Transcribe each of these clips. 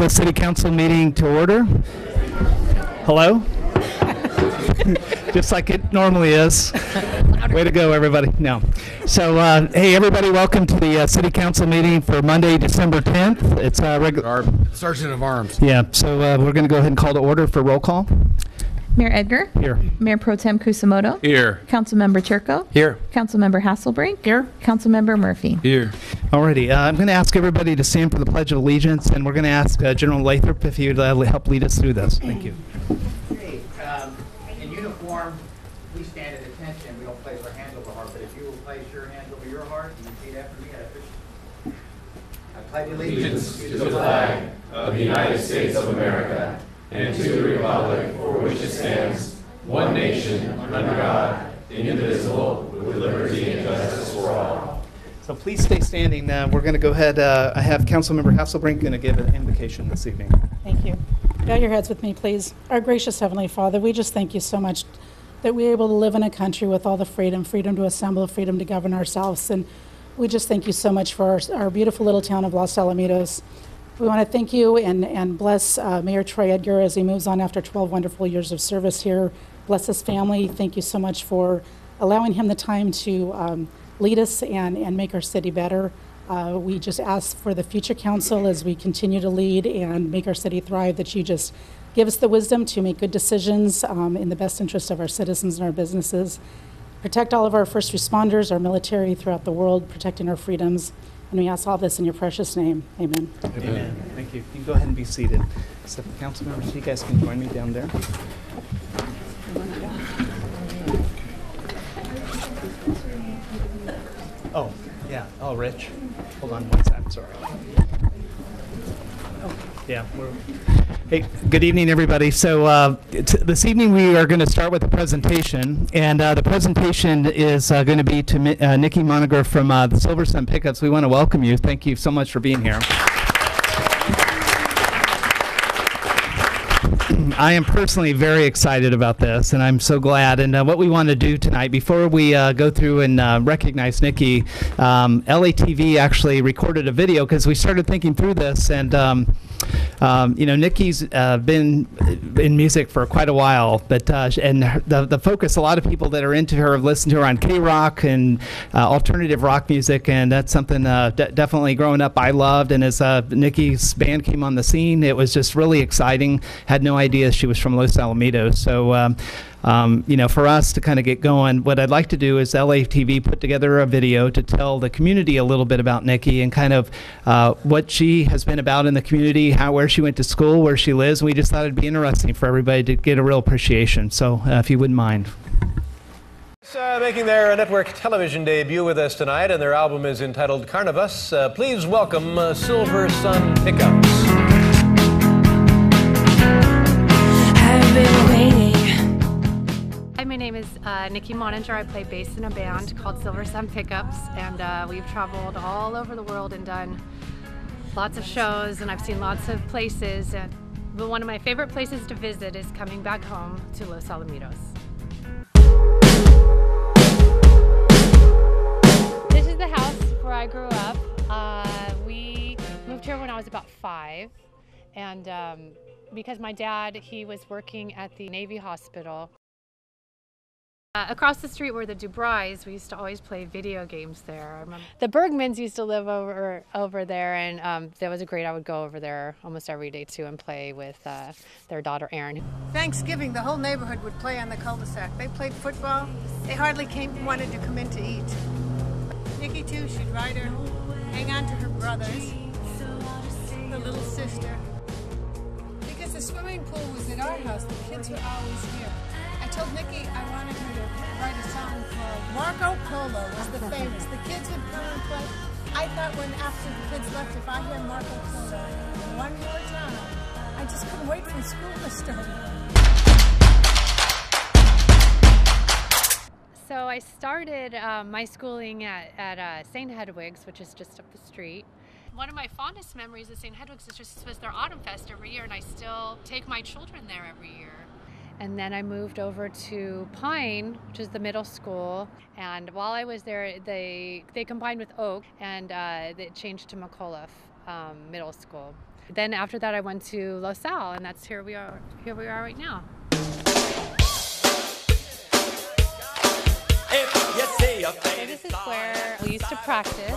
the City Council meeting to order. Hello? Just like it normally is. Way to go, everybody. No. So, hey, everybody, welcome to the City Council meeting for Monday, December 10th. It's our Sergeant of Arms. Yeah, so we're going to go ahead and call to order for roll call. Mayor Edgar. Here. Mayor Pro Tem Kusumoto. Here. Councilmember Chirco. Here. Councilmember Hasselbrink. Here. Councilmember Murphy. Here. Alrighty, I'm going to ask everybody to stand for the Pledge of Allegiance, and we're going to ask General Lathrop if he would help lead us through this. Thank you. Okay, in uniform, we stand at attention. We don't place our hands over our heart, but if you will place your hands over your heart, you repeat after me. I pledge allegiance to the flag of the United States of America and to the republic for which it stands, one nation, under God, indivisible, with liberty and justice for all. So please stay standing. We're going to go ahead. I have Councilmember Hasselbrink going to give an invocation this evening. Thank you. Bow your heads with me, please. Our gracious Heavenly Father, we just thank you so much that we're able to live in a country with all the freedom to assemble, freedom to govern ourselves. And we just thank you so much for our beautiful little town of Los Alamitos. We want to thank you and bless Mayor Troy Edgar as he moves on after 12 wonderful years of service here. Bless his family. Thank you so much for allowing him the time to lead us and make our city better. We just ask for the future council as we continue to lead and make our city thrive, that you just give us the wisdom to make good decisions in the best interest of our citizens and our businesses. Protect all of our first responders, our military throughout the world, protecting our freedoms. And we ask all this in your precious name. Amen. Amen. Thank you. You can go ahead and be seated. So, council members, you guys can join me down there. Oh, yeah. Oh, Rich. Hold on one second. Sorry. Yeah. Hey, good evening, everybody. So this evening we are going to start with a presentation, and the presentation is going to be to Nikki Monninger from the Silversun Pickups. We want to welcome you. Thank you so much for being here. I am personally very excited about this, and I'm so glad. And what we want to do tonight, before we go through and recognize Nikki, LATV actually recorded a video because we started thinking through this, and you know, Nikki's been in music for quite a while, but and the focus, a lot of people that are into her have listened to her on K-rock and alternative rock music, and that's something definitely growing up I loved. And as Nikki's band came on the scene, it was just really exciting. Had no idea she was from Los Alamitos. So you know, for us to kind of get going, what I'd like to do is LATV put together a video to tell the community a little bit about Nikki and kind of what she has been about in the community, where she went to school, where she lives. And we just thought it'd be interesting for everybody to get a real appreciation. So if you wouldn't mind. Making their network television debut with us tonight, and their album is entitled Carnivus. Please welcome Silversun Pickups. I've been waiting. Hi, my name is Nikki Monninger. I play bass in a band called Silversun Pickups, and we've traveled all over the world and done lots of shows, and I've seen lots of places. But one of my favorite places to visit is coming back home to Los Alamitos. This is the house where I grew up. We moved here when I was about 5, and because my dad, he was working at the Navy hospital. Across the street were the Dubrais. We used to always play video games there. I remember the Bergmans used to live over there, and that was great. I would go over there almost every day too and play with their daughter Erin. Thanksgiving, the whole neighborhood would play on the cul-de-sac. They played football. They hardly wanted to come in to eat. Nikki too, she'd ride her, hang on to her brothers, the little sister. Because the swimming pool was at our house, the kids were always here. I told Nikki I wanted her to write a song called Marco Polo was the famous. The kids would come and play. I thought when after the kids left, if I hear Marco Polo one more time, I just couldn't wait for school to start. So I started my schooling at St. Hedwig's, which is just up the street. One of my fondest memories of St. Hedwig's was their Autumn Fest every year, and I still take my children there every year. And then I moved over to Pine, which is the middle school. And while I was there, they combined with Oak, and it changed to McAuliffe Middle School. Then after that, I went to Los Al, and that's here we are right now. So this is where we used to practice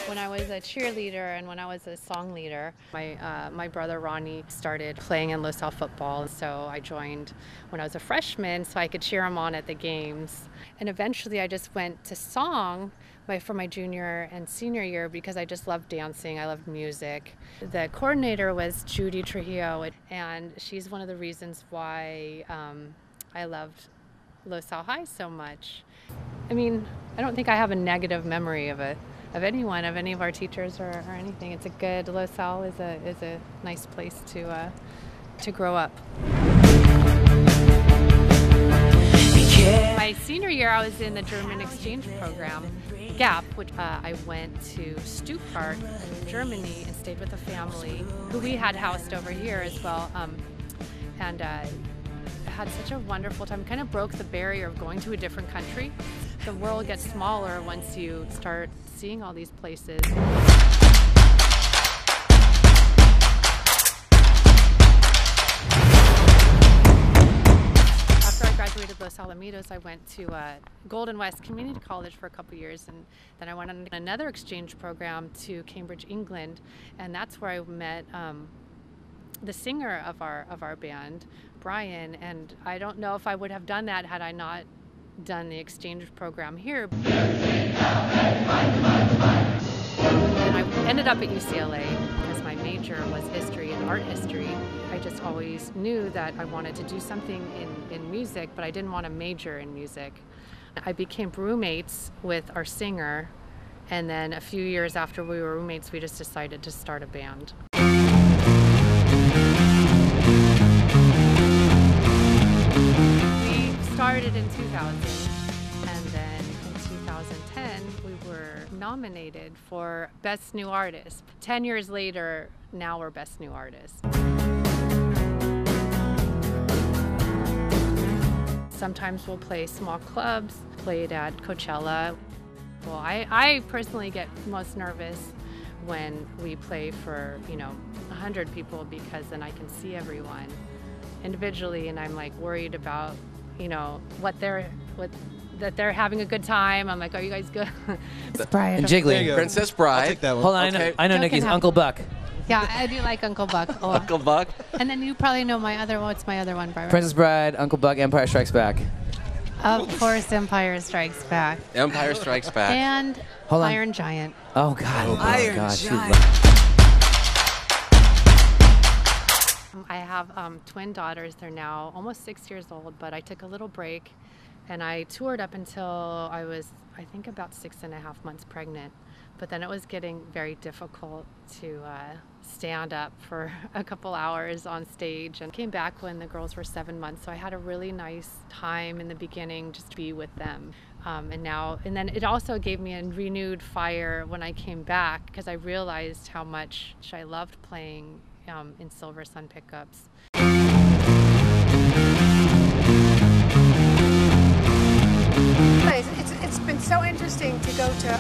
when I was a cheerleader and when I was a song leader. My brother Ronnie started playing in Los Al football, so I joined when I was a freshman so I could cheer him on at the games. And eventually I just went to song for my junior and senior year because I just loved dancing, I loved music. The coordinator was Judy Trujillo, and she's one of the reasons why I loved Los Al High so much. I mean, I don't think I have a negative memory of anyone, of any of our teachers or anything. It's a good, Los Al is a nice place to grow up. My senior year, I was in the German exchange program, GAP, which I went to Stuttgart, Germany, and stayed with a family who we had housed over here as well. And had such a wonderful time. Kind of broke the barrier of going to a different country. The world gets smaller once you start seeing all these places. After I graduated Los Alamitos, I went to Golden West Community College for a couple years, and then I went on another exchange program to Cambridge, England, and that's where I met the singer of our band, Brian, and I don't know if I would have done that had I not done the exchange program here. And I ended up at UCLA because my major was history and art history. I just always knew that I wanted to do something in music, but I didn't want to major in music. I became roommates with our singer, and then a few years after we were roommates, we just decided to start a band. Started in 2000, and then in 2010 we were nominated for Best New Artist. 10 years later, now we're Best New Artist. Sometimes we'll play small clubs, played at Coachella. Well, I personally get most nervous when we play for, 100 people, because then I can see everyone individually, and I'm like worried about that they're having a good time. I'm like, are you guys good? It's Bride. And Jiggly. Princess Bride. I'll take that one. Hold on, Okay. I know Nikki's Uncle Buck. Yeah, I do like Uncle Buck. Oh. Uncle Buck. And then you probably know what's my other one, Barbara? Princess Bride, Uncle Buck, Empire Strikes Back. Of course, Empire Strikes Back. Empire Strikes Back. And Hold on. Iron Giant. Oh, God. Iron Giant. I have twin daughters. They're now almost 6 years old, but I took a little break and I toured up until I was, I think, about 6.5 months pregnant. But then it was getting very difficult to stand up for a couple hours on stage, and came back when the girls were 7 months. So I had a really nice time in the beginning just to be with them. And then it also gave me a renewed fire when I came back, because I realized how much I loved playing in Silversun Pickups. It's been so interesting to go to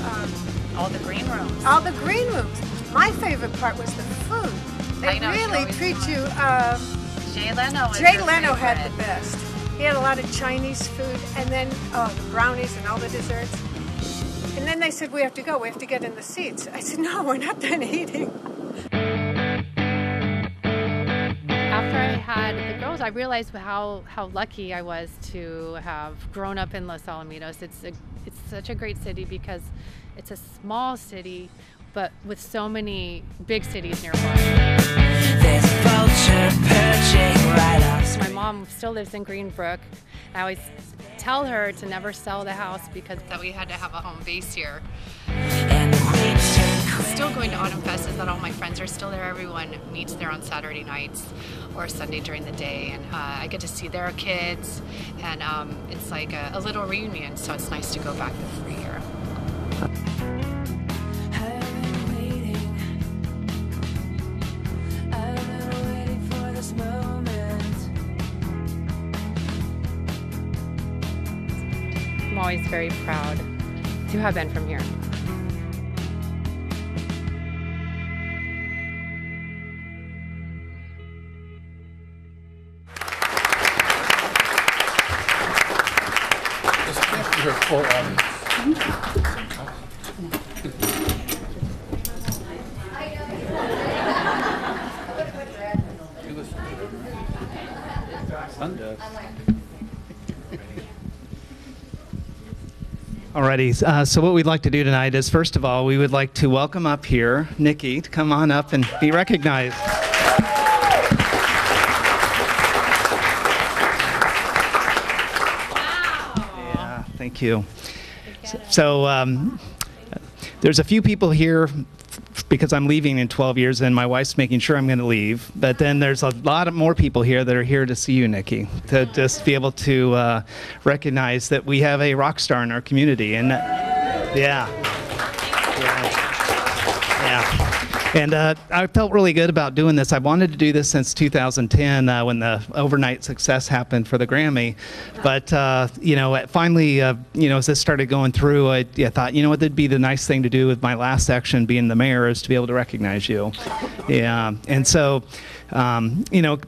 all the green rooms. All the green rooms. My favorite part was the food. They really treat you. Jay Leno. Jay Leno had the best. He had a lot of Chinese food, and then the brownies and all the desserts. And then they said, we have to go. We have to get in the seats. I said, no, we're not done eating. After I had the girls, I realized how lucky I was to have grown up in Los Alamitos. It's such a great city because it's a small city, but with so many big cities nearby. There's a vulture perching right off. My mom still lives in Greenbrook. I always tell her to never sell the house because we had to have a home base here. Still going to Autumn Fest is that all my friends are still there. Everyone meets there on Saturday nights or Sunday during the day, and I get to see their kids, and it's like a little reunion, so it's nice to go back every year. I'm always very proud to have been from here. Your full audience. Alrighty, so what we'd like to do tonight is, first of all, we would like to welcome up here Nikki to come on up and be recognized. Yeah, thank you. So there's a few people here because I'm leaving in 12 years and my wife's making sure I'm going to leave. But then there's a lot of more people here that are here to see you, Nikki, to just be able to recognize that we have a rock star in our community. And yeah. And I felt really good about doing this. I wanted to do this since 2010 when the overnight success happened for the Grammy. But, finally, as this started going through, I thought, what would be the nice thing to do with my last section being the mayor is to be able to recognize you. Yeah. And so,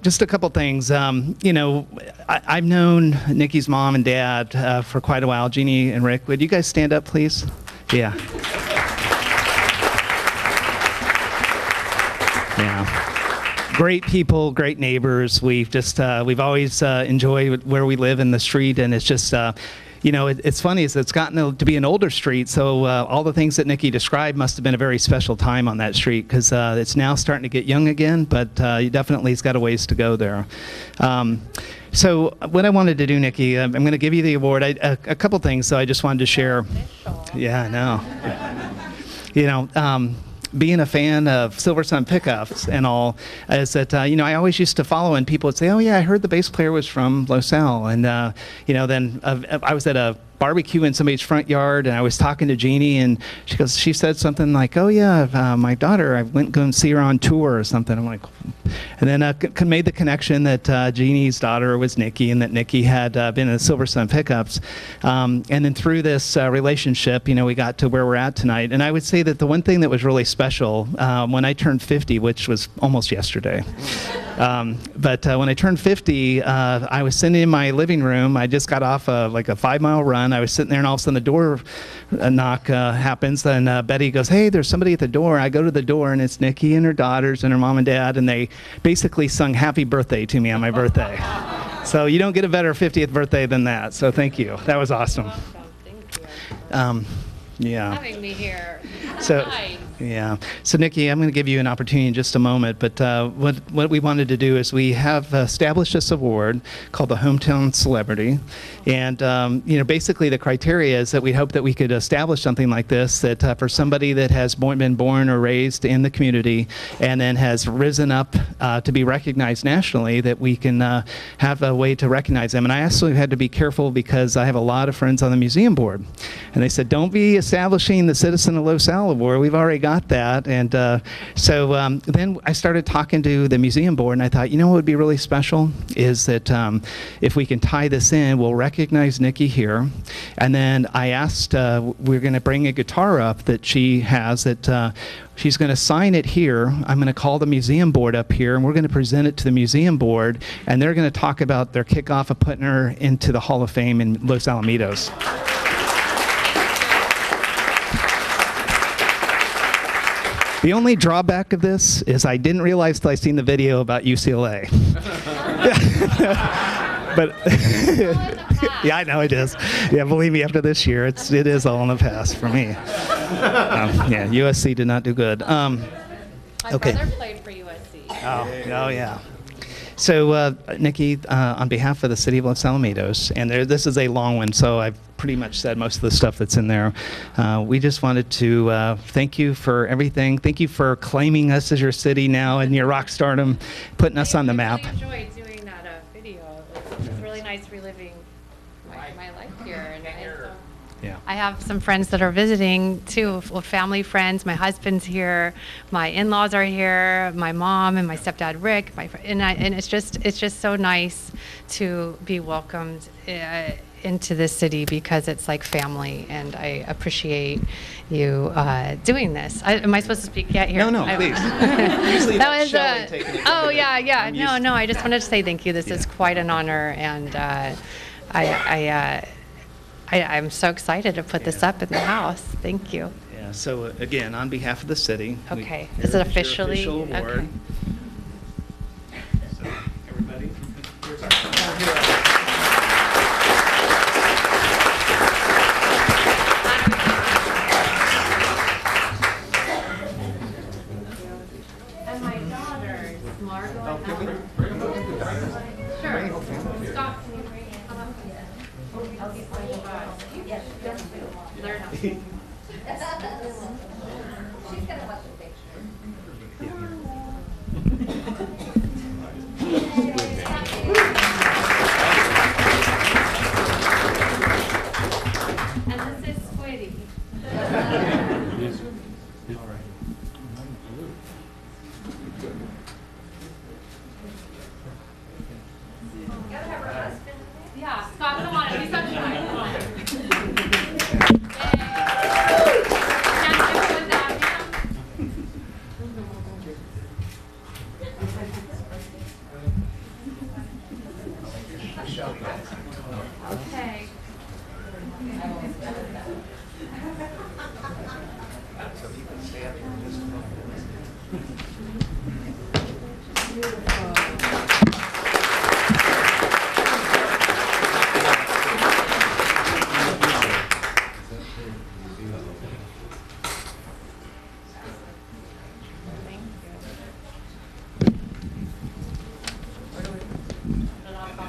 just a couple things. I've known Nikki's mom and dad for quite a while, Jeannie and Rick. Would you guys stand up, please? Yeah. Yeah, great people, great neighbors. We've always enjoyed where we live in the street, and it's just, it's funny is it's gotten to be an older street. So all the things that Nikki described must have been a very special time on that street because it's now starting to get young again, but you definitely has got a ways to go there. So what I wanted to do, Nikki, I'm going to give you the award. A couple things, so I just wanted to share. Yeah, I know. Being a fan of Silversun Pickups and all, is that, I always used to follow and people would say, oh yeah, I heard the bass player was from LaSalle. And, then I was at a barbecue in somebody's front yard and I was talking to Jeannie and she said something like, oh yeah, my daughter, I went and see her on tour or something. I'm like, and then made the connection that Jeannie's daughter was Nikki and that Nikki had been in Silversun Pickups. And then through this relationship, we got to where we're at tonight. And I would say that the one thing that was really special when I turned 50, which was almost yesterday, but when I turned 50, I was sitting in my living room. I just got off like a 5-mile run. I was sitting there and all of a sudden the door knock happens and Betty goes, hey, there's somebody at the door. I go to the door and it's Nikki and her daughters and her mom and dad, and they basically sung happy birthday to me on my birthday. So you don't get a better 50th birthday than that. So thank you. That was awesome. Thank you. Yeah. Having me here. So, Nice. yeah. So, Nikki, I'm going to give you an opportunity in just a moment. But what we wanted to do is we have established this award called the Hometown Celebrity. And, basically the criteria is that we hope that we could establish something like this, that for somebody that has been born or raised in the community and then has risen up to be recognized nationally, that we can have a way to recognize them. And I also had to be careful because I have a lot of friends on the museum board. And they said, don't be establishing the Citizen of LaSalle Award. We've already got that. And so then I started talking to the museum board, and I thought, what would be really special is that if we can tie this in, we'll recognize Nikki here. And then I asked, we're going to bring a guitar up that she has that she's going to sign it here. I'm going to call the museum board up here, and we're going to present it to the museum board, and they're going to talk about their kickoff of putting her into the Hall of Fame in Los Alamitos. The only drawback of this is I didn't realize till I seen the video about UCLA. But yeah, I know it is. Yeah, believe me, after this year, it is all in the past for me. Yeah, USC did not do good. My brother played for USC. Oh yeah. So, Nikki, on behalf of the City of Los Alamitos, and this is a long one, so I've pretty much said most of the stuff that's in there. We just wanted to thank you for everything. Thank you for claiming us as your city now and your rock stardom, putting us on the map. I really enjoyed doing that video. It was really nice reliving my life here. And yeah. I have some friends that are visiting too, family friends. My husband's here, my in-laws are here, my mom and my stepdad Rick, and it's just so nice to be welcomed into this city because it's like family, and I appreciate you doing this. Am I supposed to speak yet here? No, please. Usually that was Shelley taking it. Oh yeah. No. I just wanted to say thank you. This is quite an honor, and I I'm so excited to put this up in the house. Thank you. Yeah, so again, on behalf of the city. Okay. Here Is it your officially? official award. Okay. So, everybody, here's our And my daughters, Margot and Ellen. Sure. Scott, can you bring it? I'll be fine with that. Yes. Learn how. She's gonna watch the picture. And this is Squiddy. Yeah, Scott, come on, be sunshine, come on. Yay. Can't do it without him.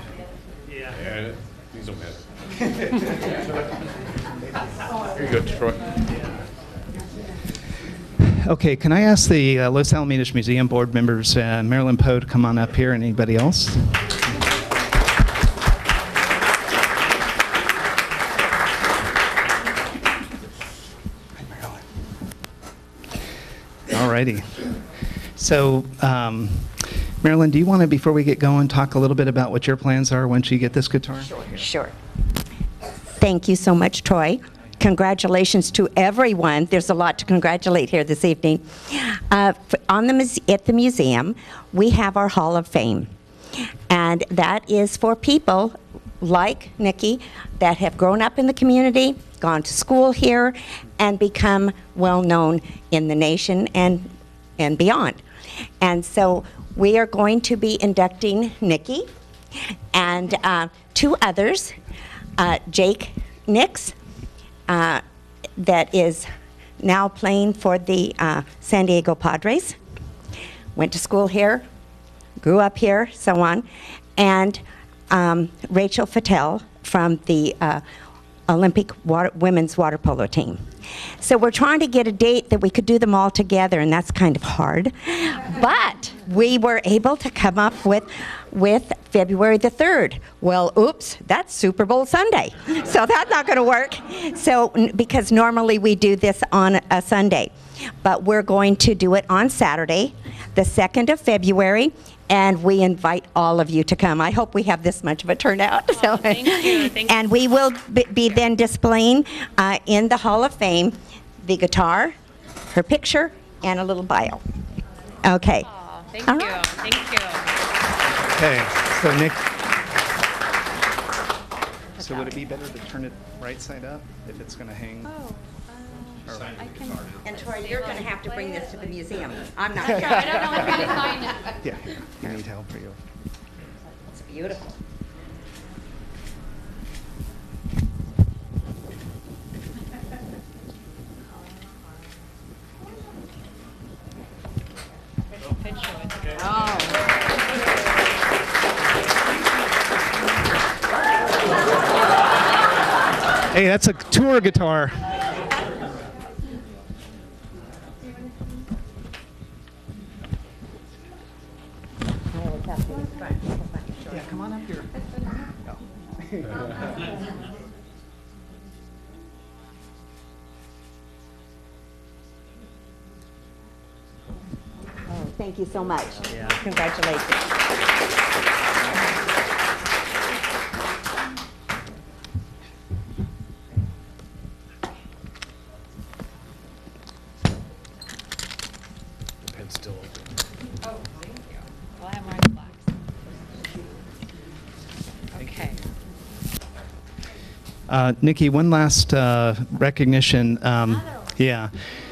Okay. Yeah, these don't matter. Here you go, Troy. Okay, can I ask the Los Alamitos Museum Board members, Marilyn Poe, to come on up here, and anybody else? Hi, Marilyn. All righty. So, Marilyn, do you want to, before we get going, talk a little bit about what your plans are once you get this guitar? Sure. Thank you so much, Troy. Congratulations to everyone. There's a lot to congratulate here this evening. At the museum, we have our Hall of Fame. And that is for people like Nikki that have grown up in the community, gone to school here, and become well-known in the nation and beyond. And so we are going to be inducting Nikki and two others, Jake Nix, that is now playing for the San Diego Padres, went to school here, grew up here, so on, and Rachel Fattel from the Olympic women's water polo team. So we're trying to get a date that we could do them all together, and that's kind of hard. But we were able to come up with February the 3rd. Well, oops, that's Super Bowl Sunday. So that's not going to work. So, because normally we do this on a Sunday. But we're going to do it on Saturday, the 2nd of February, and we invite all of you to come. I hope we have this much of a turnout. Oh, thank you. And we will be then displaying in the Hall of Fame the guitar, her picture, and a little bio. Okay. Oh, thank All you. right. Thank you. Okay, so Nick, so would it be better to turn it right side up if it's going to hang? Oh, Or- I can. And Troy, you're going to have to bring this to the museum. I'm not. I don't know if you sign it. Yeah, you need help for you. It's beautiful. Hey, that's a tour guitar. Yeah, come on up here. Oh, thank you so much. Yeah. Congratulations. The pen's still open. Oh, thank you. Well, I'm wearing blacks. Okay. Nikki, one last recognition. Yeah.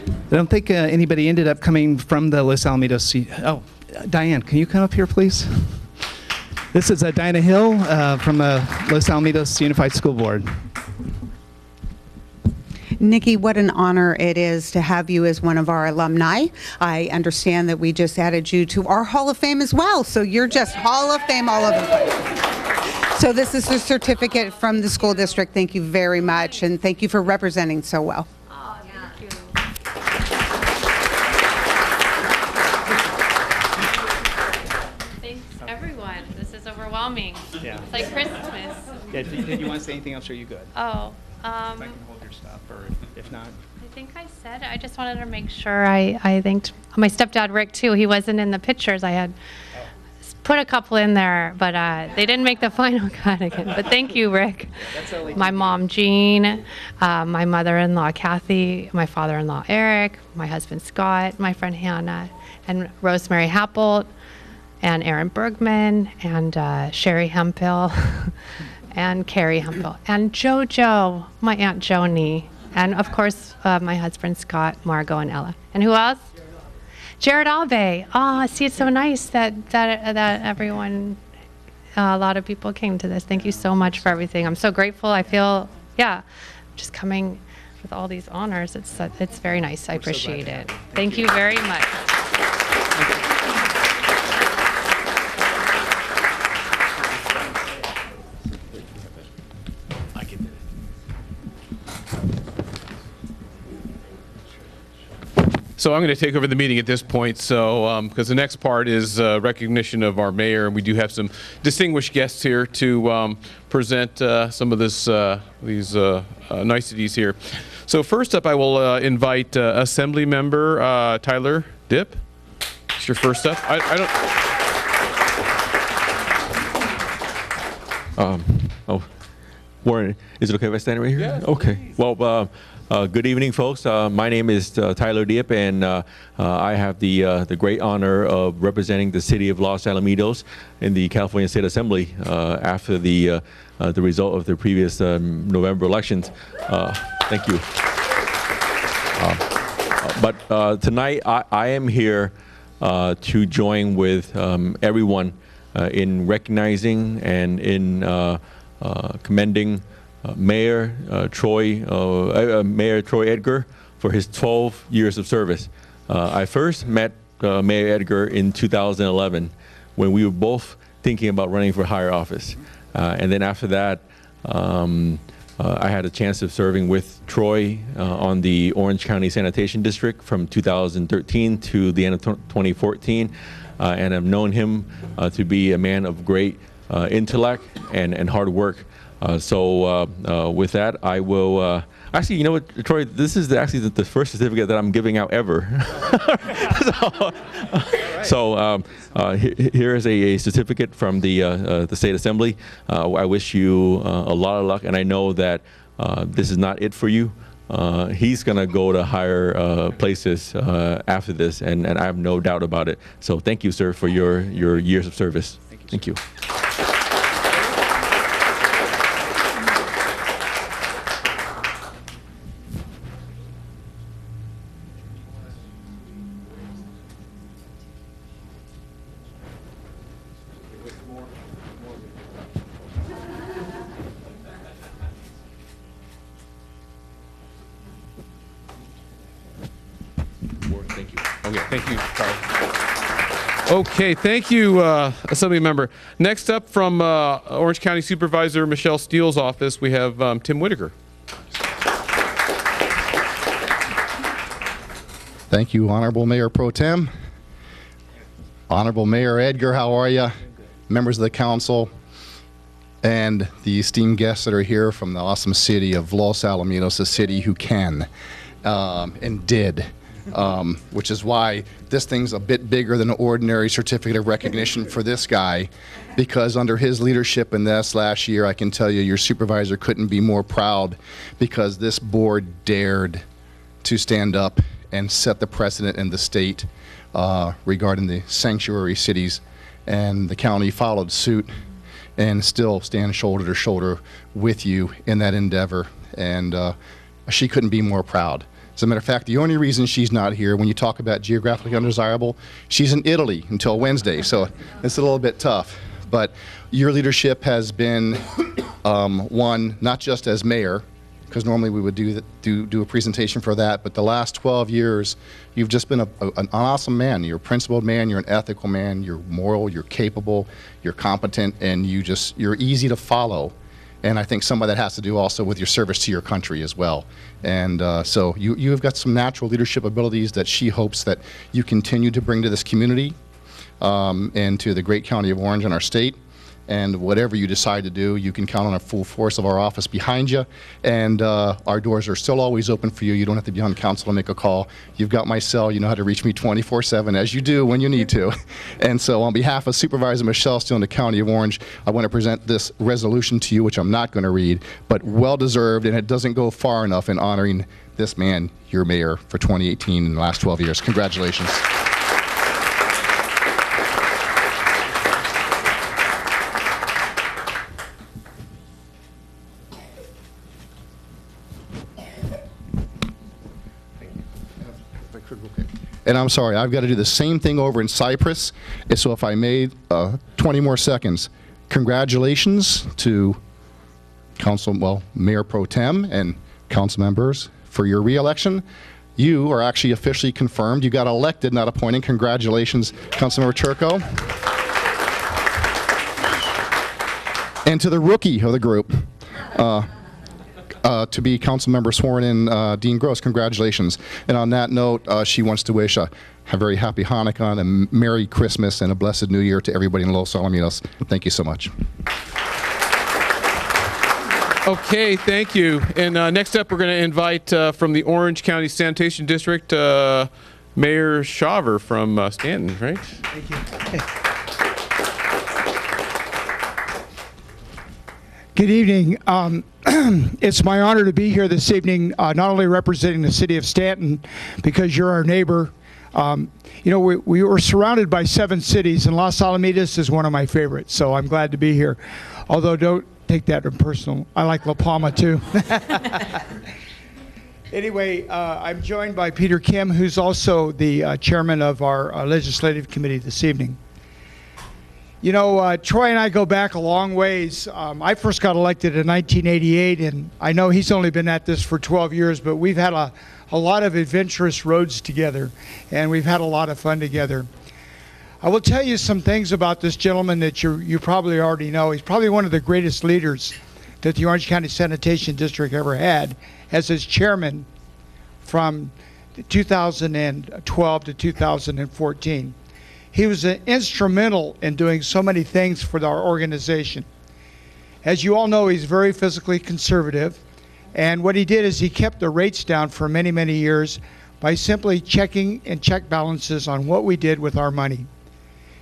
I don't think anybody ended up coming from the Los Alamitos. Oh, Diane, can you come up here, please? This is Dinah Hill from the Los Alamitos Unified School Board. Nikki, what an honor it is to have you as one of our alumni. I understand that we just added you to our Hall of Fame as well, so you're just Hall of Fame all over the place. So this is a certificate from the school district. Thank you very much, and thank you for representing so well. Oh, thank you. Thanks, everyone. This is overwhelming. Yeah. It's like Christmas. Yeah, did you want to say anything else, or are you good? Oh. If I can hold your stuff, or if not. I think I said it. I just wanted to make sure I thanked my stepdad, Rick, too. He wasn't in the pictures. I had put a couple in there, but they didn't make the final cut again. But thank you, Rick. My mom, Jean, my mother-in-law, Kathy, my father-in-law, Eric, my husband, Scott, my friend, Hannah, and Rosemary Happold, and Aaron Bergman, and Sherry Hemphill, and Carrie Hemphill, and JoJo, my Aunt Joni, and of course my husband Scott, Margot, and Ella. And who else? Jared Alve. Oh, see, it's so nice that everyone, a lot of people came to this. Thank you so much for everything. I'm so grateful. I feel, yeah, just coming with all these honors. It's very nice. I appreciate it. Thank you very much. So I'm going to take over the meeting at this point. So because the next part is recognition of our mayor, and we do have some distinguished guests here to present some of these niceties here. So first up, I will invite Assembly Member Tyler Dipp. It's your first up. I don't. Oh, Warren, is it okay if I stand right here? Yeah. Okay. Well. Good evening, folks. My name is Tyler Dipp, and I have the great honor of representing the city of Los Alamitos in the California State Assembly after the result of the previous November elections. Thank you. But tonight, I am here to join with everyone in recognizing and in commending Mayor Troy Edgar for his 12 years of service. I first met Mayor Edgar in 2011 when we were both thinking about running for higher office. And then after that, I had a chance of serving with Troy on the Orange County Sanitation District from 2013 to the end of 2014. And I've known him to be a man of great intellect and hard work. So with that, I will actually, you know what, Troy, this is actually the first certificate that I'm giving out ever. Here is a certificate from the State Assembly. I wish you a lot of luck, and I know that this is not it for you. He's going to go to higher places after this, and I have no doubt about it. So thank you, sir, for your years of service. Thank you. Thank you. Okay, thank you, Carl. Okay, thank you, Assembly Member. Next up from Orange County Supervisor Michelle Steele's office, we have Tim Whitaker. Thank you, Honorable Mayor Pro Tem. Honorable Mayor Edgar, how are you? Members of the council and the esteemed guests that are here from the awesome city of Los Alamitos, a city who can and did. Which is why this thing's a bit bigger than an ordinary certificate of recognition for this guy, because under his leadership in this last year, I can tell you your supervisor couldn't be more proud, because this board dared to stand up and set the precedent in the state regarding the sanctuary cities, and the county followed suit. and still stand shoulder to shoulder with you in that endeavor. And she couldn't be more proud. As a matter of fact, the only reason she's not here, when you talk about geographically undesirable, she's in Italy until Wednesday, so it's a little bit tough. But your leadership has been one, not just as mayor, because normally we would do a presentation for that, but the last 12 years, you've just been an awesome man. You're a principled man, you're an ethical man, you're moral, you're capable, you're competent, and you're easy to follow. And I think some of that has to do also with your service to your country as well. And so you've got some natural leadership abilities that she hopes that you continue to bring to this community and to the great county of Orange and our state. And whatever you decide to do, you can count on a full force of our office behind you. And our doors are still always open for you. You don't have to be on council to make a call. You've got my cell. You know how to reach me 24/7, as you do when you need to. And so on behalf of Supervisor Michelle Steele in the County of Orange, I want to present this resolution to you, which I'm not going to read, but well-deserved, and it doesn't go far enough in honoring this man, your mayor, for 2018 and the last 12 years. Congratulations. And I'm sorry, I've got to do the same thing over in Cyprus. And so if I made 20 more seconds, congratulations to Mayor Pro Tem and council members for your re-election. You are actually officially confirmed. You got elected, not appointed. Congratulations, Councilmember Chirco. And to the rookie of the group, to be council member sworn in, Dean Grose, congratulations. And on that note, she wants to wish a very happy Hanukkah and a Merry Christmas and a blessed New Year to everybody in Los Alamitos. Thank you so much. Okay, thank you. And next up, we're going to invite from the Orange County Sanitation District, Mayor Shaver from Stanton, right? Thank you. Good evening. It's my honor to be here this evening, not only representing the city of Stanton, because you're our neighbor. You know, we were surrounded by 7 cities, and Los Alamitos is one of my favorites, so I'm glad to be here. Although, don't take that in personal. I like La Palma, too. Anyway, I'm joined by Peter Kim, who's also the chairman of our legislative committee this evening. You know, Troy and I go back a long ways. I first got elected in 1988, and I know he's only been at this for 12 years, but we've had a lot of adventurous roads together, and we've had a lot of fun together. I will tell you some things about this gentleman that you probably already know. He's probably one of the greatest leaders that the Orange County Sanitation District ever had as its chairman from 2012 to 2014. He was instrumental in doing so many things for our organization. As you all know, he's very physically conservative, and what he did is he kept the rates down for many, many years by simply checking and check balances on what we did with our money.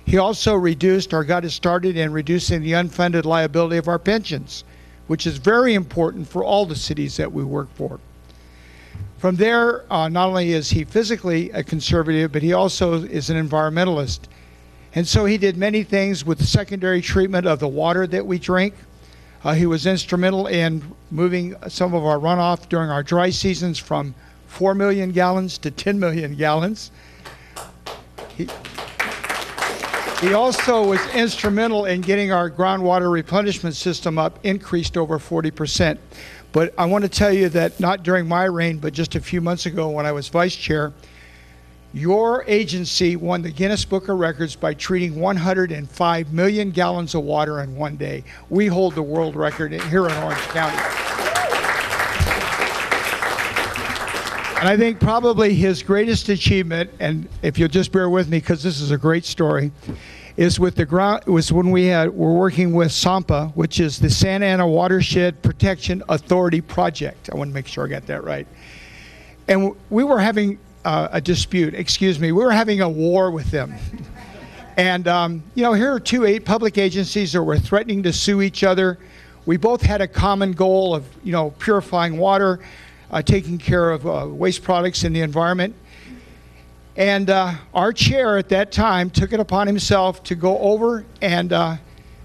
He also reduced or got us started in reducing the unfunded liability of our pensions, which is very important for all the cities that we work for. From there, not only is he physically a conservative, but he also is an environmentalist. And so he did many things with the secondary treatment of the water that we drink. He was instrumental in moving some of our runoff during our dry seasons from 4 million gallons to 10 million gallons. He also was instrumental in getting our groundwater replenishment system up, increased over 40%. But I want to tell you that not during my reign, but just a few months ago when I was vice chair, your agency won the Guinness Book of Records by treating 105 million gallons of water in one day. We hold the world record here in Orange County. And I think probably his greatest achievement, and if you'll just bear with me because this is a great story, is with the ground. It was when we're working with SAMPA, which is the Santa Ana Watershed Protection Authority Project. I want to make sure I got that right. And we were having a dispute. Excuse me. We were having a war with them. And you know, here are 2 public agencies that were threatening to sue each other. We both had a common goal of, you know, purifying water, taking care of waste products in the environment. And our chair at that time took it upon himself to go over and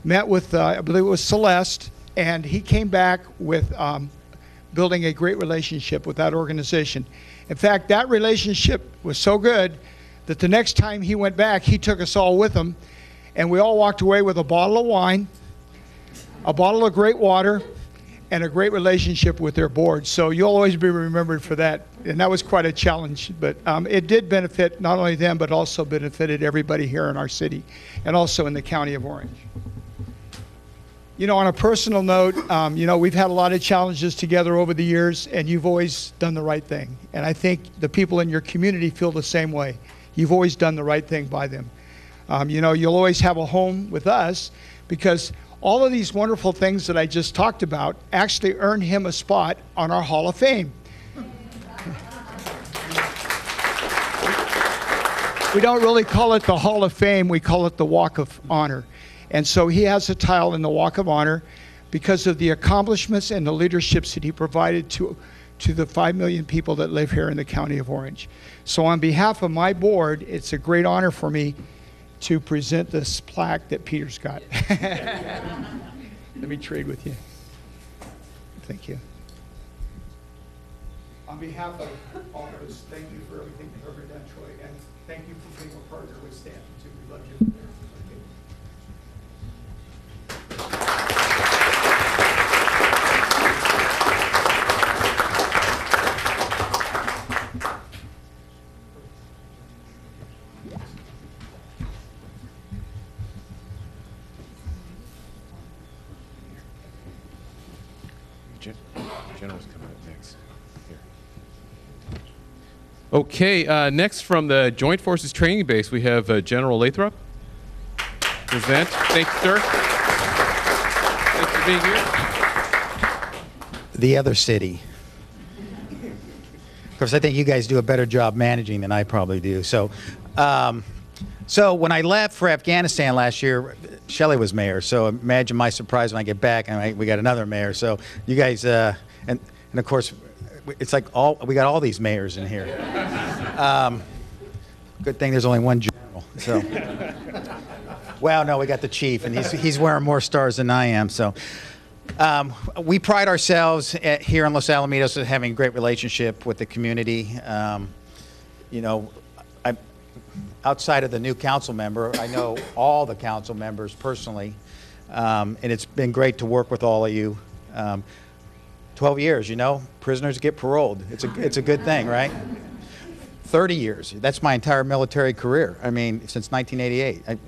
met with, I believe it was Celeste, and he came back with building a great relationship with that organization. In fact, that relationship was so good that the next time he went back, he took us all with him, and we all walked away with a bottle of wine, a bottle of great water, and a great relationship with their board. So you'll always be remembered for that. And that was quite a challenge, but it did benefit not only them, but also benefited everybody here in our city and also in the County of Orange. You know, on a personal note, you know, we've had a lot of challenges together over the years, and you've always done the right thing. And I think the people in your community feel the same way. You've always done the right thing by them. You know, you'll always have a home with us because all of these wonderful things that I just talked about actually earned him a spot on our Hall of Fame. We don't really call it the Hall of Fame, we call it the Walk of Honor. And so he has a tile in the Walk of Honor because of the accomplishments and the leaderships that he provided to the 5 million people that live here in the County of Orange. So on behalf of my board, it's a great honor for me to present this plaque that Peter's got. Let me trade with you. Thank you. On behalf of all of us, thank you for everything you've ever done, Troy, and thank you for being a partner with Stanton, too. We love you. General's coming up next. Here. Okay, next from the Joint Forces Training Base, we have General Lathrop. Present. Thank you, sir. Thanks for being here. The other city. Of course, I think you guys do a better job managing than I probably do. So, so when I left for Afghanistan last year, Shelley was mayor. So imagine my surprise when I get back and we got another mayor. So you guys, and of course, it's like we got all these mayors in here. Good thing there's only one general. So, well, no, we got the chief, and he's wearing more stars than I am. So, we pride ourselves here in Los Alamitos as having a great relationship with the community. You know, outside of the new council member, I know all the council members personally, and it's been great to work with all of you. 12 years, you know, prisoners get paroled. It's a good thing, right? 30 years. That's my entire military career. I mean, since 1988.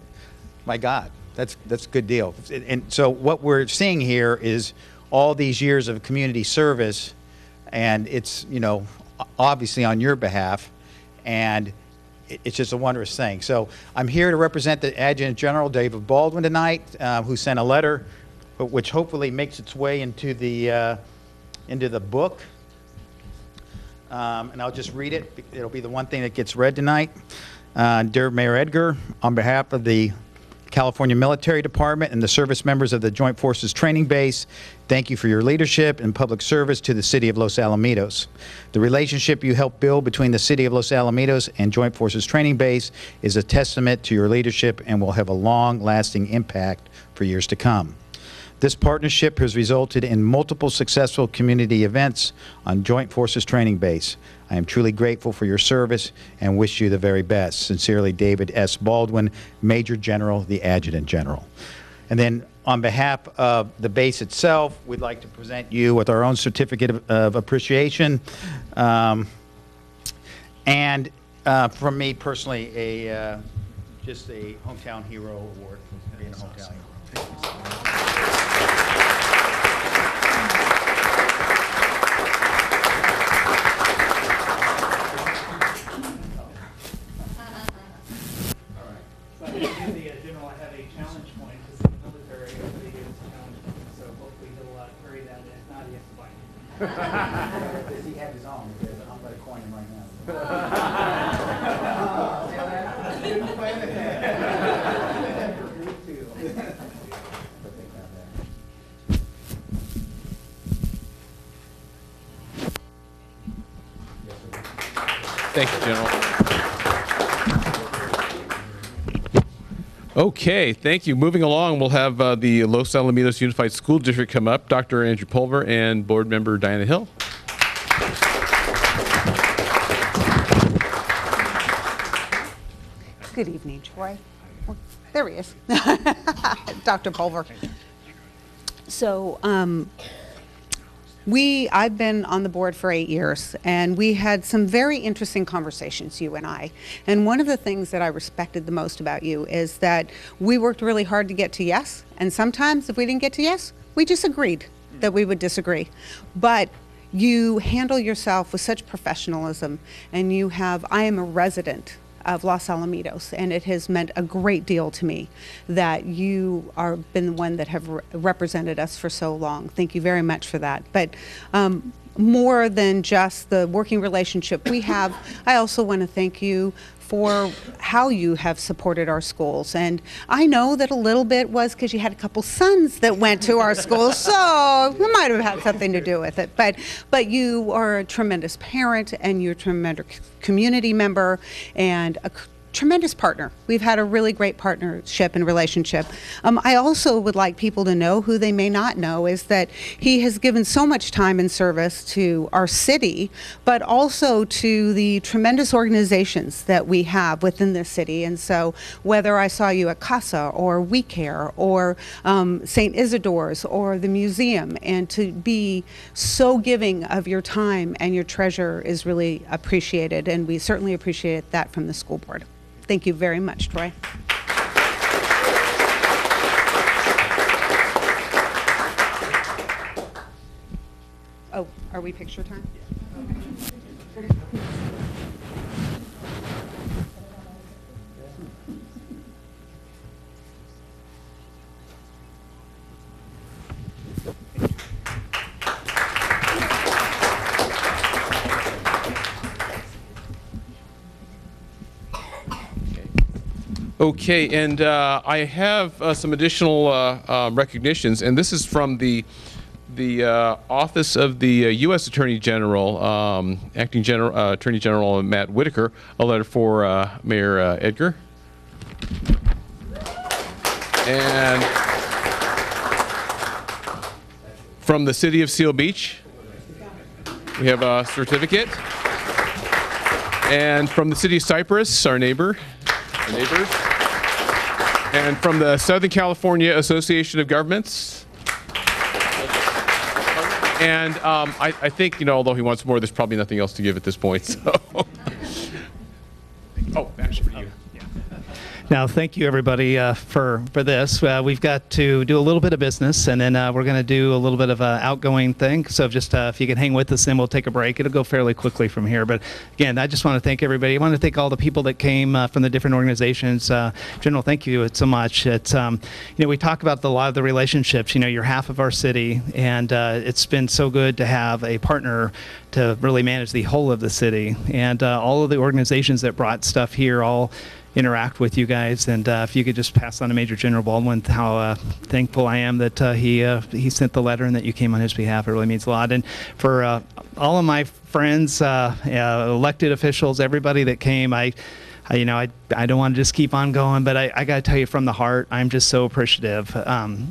My God, that's a good deal. And so what we're seeing here is all these years of community service, and it's, you know, obviously on your behalf, and it's just a wondrous thing. So I'm here to represent the Adjutant General, David Baldwin, tonight, who sent a letter, which hopefully makes its way into the book. And I'll just read it. It'll be the one thing that gets read tonight. Dear Mayor Edgar, on behalf of the California Military Department and the service members of the Joint Forces Training Base, thank you for your leadership and public service to the City of Los Alamitos. The relationship you helped build between the City of Los Alamitos and Joint Forces Training Base is a testament to your leadership and will have a long-lasting impact for years to come. This partnership has resulted in multiple successful community events on Joint Forces Training Base. I am truly grateful for your service and wish you the very best. Sincerely, David S. Baldwin, Major General, the Adjutant General. And then on behalf of the base itself, we'd like to present you with our own certificate of appreciation. And from me personally, just a Hometown Hero Award for being a hometown hero. Does he have his own? Because I'm going to coin him right now. Didn't plan ahead. Thank you, General. Okay, thank you. Moving along, we'll have the Los Alamitos Unified School District come up, Dr. Andrew Pulver and Board Member Diana Hill. Good evening, Troy. Well, there he is, Dr. Pulver. So, I've been on the board for 8 years, and we had some very interesting conversations, you and I. And one of the things that I respected the most about you is that we worked really hard to get to yes, and sometimes if we didn't get to yes, we just agreed that we would disagree. But you handle yourself with such professionalism, and I am a resident of Los Alamitos, and it has meant a great deal to me that you are been the one that have represented us for so long. Thank you very much for that. But more than just the working relationship we have, I also want to thank you for how you have supported our schools. And I know that a little bit was because you had a couple sons that went to our schools, so it might have had something to do with it. But you are a tremendous parent, and you're a tremendous community member, and a tremendous partner. We've had a really great partnership and relationship. I also would like people to know, who they may not know, is that he has given so much time and service to our city, but also to the tremendous organizations that we have within this city. And so whether I saw you at CASA or We Care or St. Isidore's or the museum, and to be so giving of your time and your treasure is really appreciated, and we certainly appreciate that from the school board. Thank you very much, Troy. Oh, are we picture time? Okay. Okay, and I have some additional recognitions, and this is from the Office of the U.S. Attorney General, Acting Attorney General Matt Whitaker, a letter for Mayor Edgar. And from the City of Seal Beach, we have a certificate. And from the City of Cypress, our neighbors. And from the Southern California Association of Governments. And I think, although he wants more, there's probably nothing else to give at this point. So. Oh, actually for you. Now, thank you, everybody, for this. We've got to do a little bit of business, and then we're going to do a little bit of an outgoing thing. So just if you can hang with us, then we'll take a break. It'll go fairly quickly from here. But again, I just want to thank everybody. I want to thank all the people that came from the different organizations. General, thank you so much. It's we talk about a lot of the relationships. You're half of our city, and it's been so good to have a partner to really manage the whole of the city. And all of the organizations that brought stuff here all interact with you guys, and if you could just pass on to Major General Baldwin how thankful I am that he sent the letter and that you came on his behalf. It really means a lot. And for all of my friends, elected officials, everybody that came, I don't want to just keep on going, but I got to tell you from the heart, I'm just so appreciative.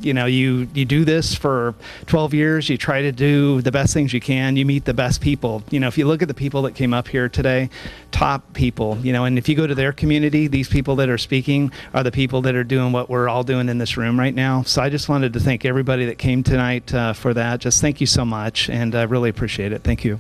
You do this for 12 years. You try to do the best things you can. You meet the best people. If you look at the people that came up here today, top people, and if you go to their community, these people that are speaking are the people that are doing what we're all doing in this room right now. So I just wanted to thank everybody that came tonight for that. Just thank you so much, and I really appreciate it. Thank you.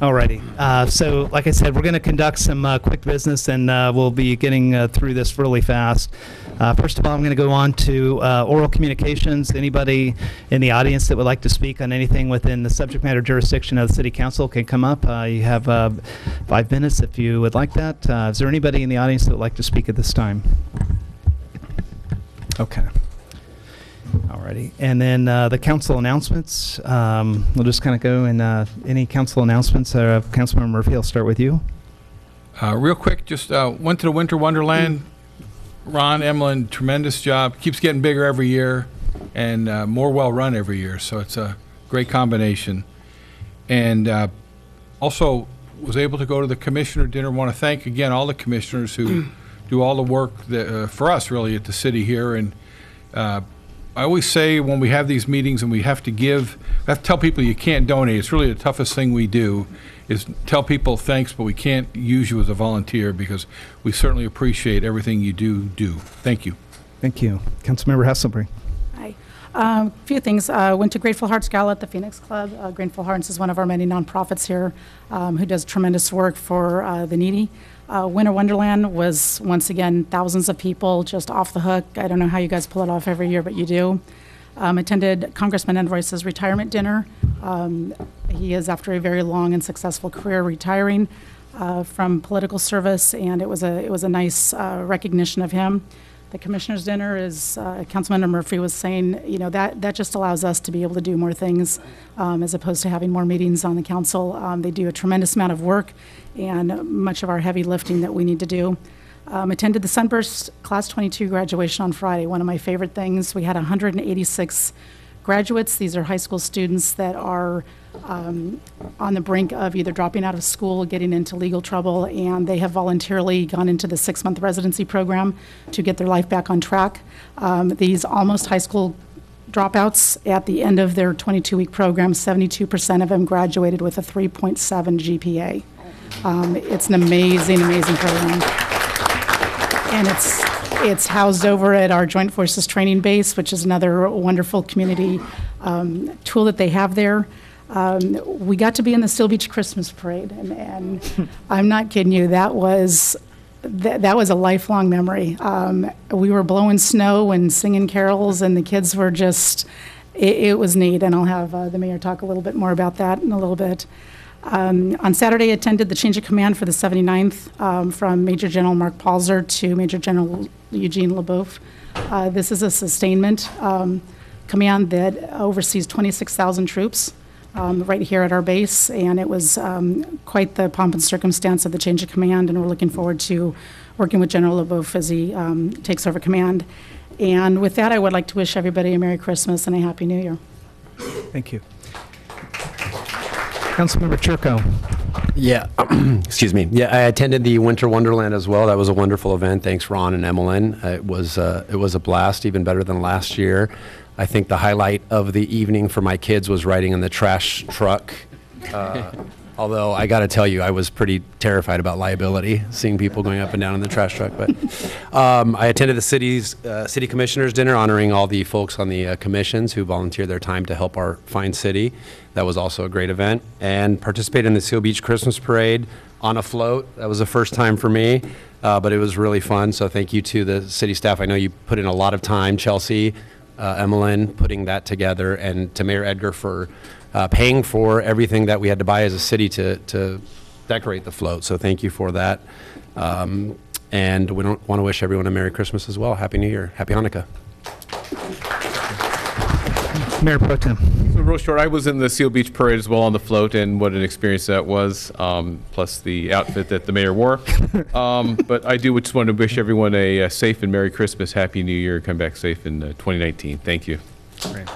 Alrighty. So like I said, we're going to conduct some quick business, and we'll be getting through this really fast. First of all, I'm going to go on to oral communications. Anybody in the audience that would like to speak on anything within the subject matter jurisdiction of the City Council can come up. You have 5 minutes if you would like that. Is there anybody in the audience that would like to speak at this time? Okay. Alrighty, and then the council announcements. We'll just kind of go and any council announcements. Councilmember Murphy, I'll start with you. Real quick, just went to the Winter Wonderland. Ron, Emlyn, tremendous job. Keeps getting bigger every year and more well-run every year, so it's a great combination. And also was able to go to the commissioner dinner. Want to thank again all the commissioners who do all the work that, for us really at the city here. And I always say when we have these meetings and we have to tell people you can't donate. It's really the toughest thing we do is tell people thanks, but we can't use you as a volunteer because we certainly appreciate everything you do. Thank you. Thank you. Councilmember Hasselbrink. Hi. A few things. Went to Grateful Hearts Gala at the Phoenix Club. Grateful Hearts is one of our many nonprofits here who does tremendous work for the needy. Winter Wonderland was, once again, thousands of people just off the hook. I don't know how you guys pull it off every year, but you do. Attended Congressman Enroyce's retirement dinner. He is, after a very long and successful career, retiring from political service, and it was a nice recognition of him. The commissioner's dinner is, Councilmember Murphy was saying, you know, that just allows us to be able to do more things as opposed to having more meetings on the council. They do a tremendous amount of work and much of our heavy lifting that we need to do. Attended the Sunburst Class 22 graduation on Friday, one of my favorite things. We had 186 graduates. These are high school students that are on the brink of either dropping out of school, getting into legal trouble, and they have voluntarily gone into the 6-month residency program to get their life back on track. These almost high school dropouts, at the end of their 22-week program, 72% of them graduated with a 3.7 GPA. It's an amazing program. And it's housed over at our Joint Forces Training Base, which is another wonderful community tool that they have there. We got to be in the Seal Beach Christmas Parade, and I'm not kidding you, that was a lifelong memory. We were blowing snow and singing carols, and the kids were just, it was neat, and I'll have the mayor talk a little bit more about that in a little bit. On Saturday, attended the change of command for the 79th from Major General Mark Palzer to Major General Eugene LeBeouf. This is a sustainment command that oversees 26,000 troops right here at our base, and it was quite the pomp and circumstance of the change of command, and we're looking forward to working with General LeBeouf as he takes over command. And with that, I would like to wish everybody a Merry Christmas and a Happy New Year. Thank you. Councilmember Chirco. Yeah, excuse me. Yeah, I attended the Winter Wonderland as well. That was a wonderful event. Thanks, Ron and Emlyn. It was a blast, even better than last year. I think the highlight of the evening for my kids was riding in the trash truck. Although I got to tell you, I was pretty terrified about liability, seeing people going up and down in the trash truck. But I attended the city commissioners dinner, honoring all the folks on the commissions who volunteered their time to help our fine city. That was also a great event. And participated in the Seal Beach Christmas Parade on a float. That was the first time for me, but it was really fun. So thank you to the city staff. I know you put in a lot of time, Chelsea, Emlyn, putting that together, and to Mayor Edgar for paying for everything that we had to buy as a city to decorate the float. So thank you for that. And we want to wish everyone a Merry Christmas as well. Happy New Year. Happy Hanukkah. Mayor Pro Tem. So real short, I was in the Seal Beach Parade as well on the float, and what an experience that was, plus the outfit that the mayor wore. But I do just want to wish everyone a safe and Merry Christmas, Happy New Year, come back safe in 2019. Thank you. Great.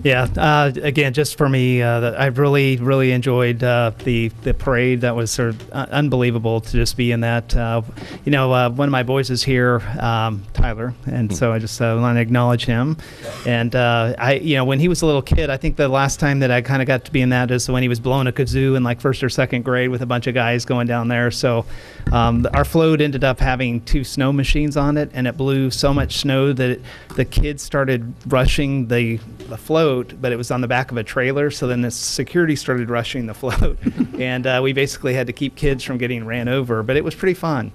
Yeah, again, just for me, I've really enjoyed the parade. That was sort of unbelievable to just be in that. One of my boys is here, Tyler, and so I just want to acknowledge him. And when he was a little kid, I think the last time that I kind of got to be in that is when he was blowing a kazoo in like 1st or 2nd grade with a bunch of guys going down there. So our float ended up having 2 snow machines on it, and it blew so much snow that the kids started rushing the float, but it was on the back of a trailer, so then the security started rushing the float, and we basically had to keep kids from getting ran over, but it was pretty fun.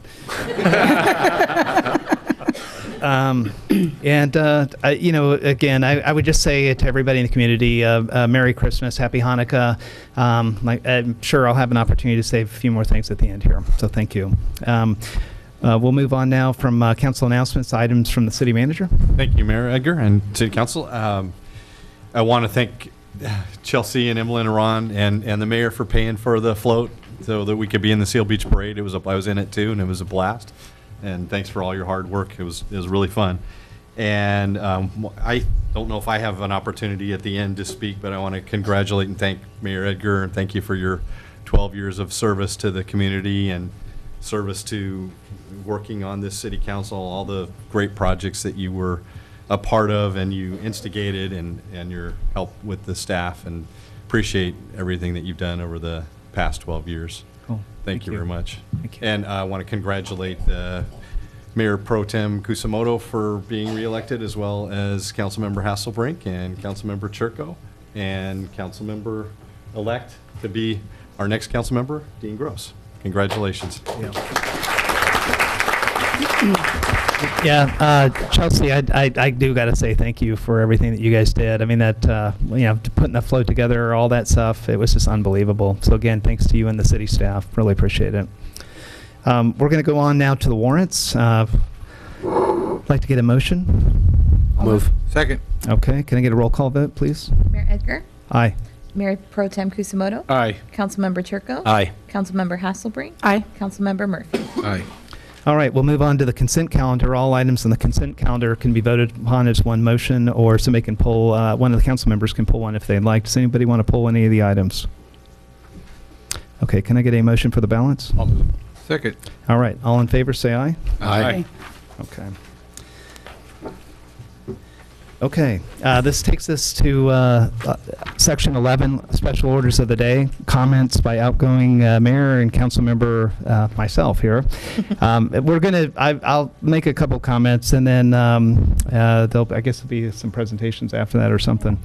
Again, I would just say to everybody in the community, Merry Christmas, Happy Hanukkah. I'm sure I'll have an opportunity to say a few more things at the end here, so thank you. We'll move on now from council announcements, items from the city manager. Thank you, Mayor Edgar and City Council. I want to thank Chelsea and Emily and Ron and the mayor for paying for the float so that we could be in the Seal Beach Parade. I was in it too, and it was a blast. And thanks for all your hard work. It was really fun. And I don't know if I have an opportunity at the end to speak, but I want to congratulate and thank Mayor Edgar, and thank you for your 12 years of service to the community and service to working on this city council, all the great projects that you were a part of and you instigated, and your help with the staff, and appreciate everything that you've done over the past 12 years. Cool. Thank you very much. Thank you. And I want to congratulate Mayor Pro Tem Kusumoto for being reelected, as well as Councilmember Hasselbrink and Councilmember Chirco, and Councilmember-elect to be our next Councilmember, Dean Grose. Congratulations. Yeah, Chelsea, I do got to say thank you for everything that you guys did. I mean, that, putting the float together, all that stuff, it was just unbelievable. So again, thanks to you and the city staff. Really appreciate it. We're going to go on now to the warrants. I'd like to get a motion. I'll move. Second. Okay, can I get a roll call vote, please? Mayor Edgar? Aye. Mayor Pro Tem Kusumoto? Aye. Councilmember Chirco? Aye. Councilmember Hasselbrink? Aye. Councilmember Murphy? Aye. All right, we'll move on to the consent calendar. All items on the consent calendar can be voted upon as one motion, or somebody can pull, one of the council members can pull one if they'd like. Does anybody want to pull any of the items? Okay, can I get a motion for the balance? I'll move. Second. All right, all in favor say aye. Aye. Okay. Okay, this takes us to section 11, special orders of the day, comments by outgoing mayor and council member myself here. I'll make a couple comments, and then I guess there'll be some presentations after that or something.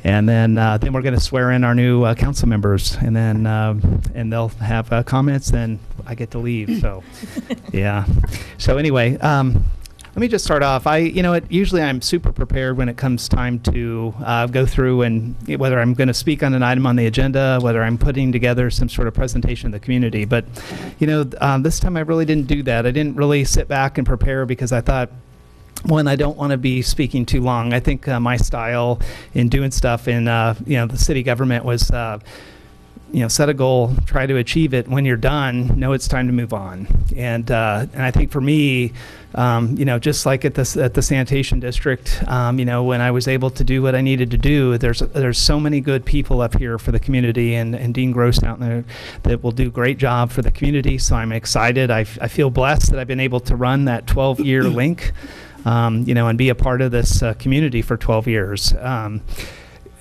And then we're going to swear in our new council members, and then and they'll have comments, and I get to leave. So, yeah. So anyway. Let me just start off. Usually I'm super prepared when it comes time to go through, and whether I'm going to speak on an item on the agenda, whether I'm putting together some sort of presentation to the community. But, this time I really didn't do that. I didn't really sit back and prepare, because I thought, one, I don't want to be speaking too long. I think my style in doing stuff in, the city government was, set a goal, try to achieve it. When you're done, know it's time to move on. And I think for me, just like at the sanitation district, when I was able to do what I needed to do, there's so many good people up here for the community, and Dean Grose out there that will do a great job for the community. So I'm excited. I feel blessed that I've been able to run that 12-year link, and be a part of this community for 12 years.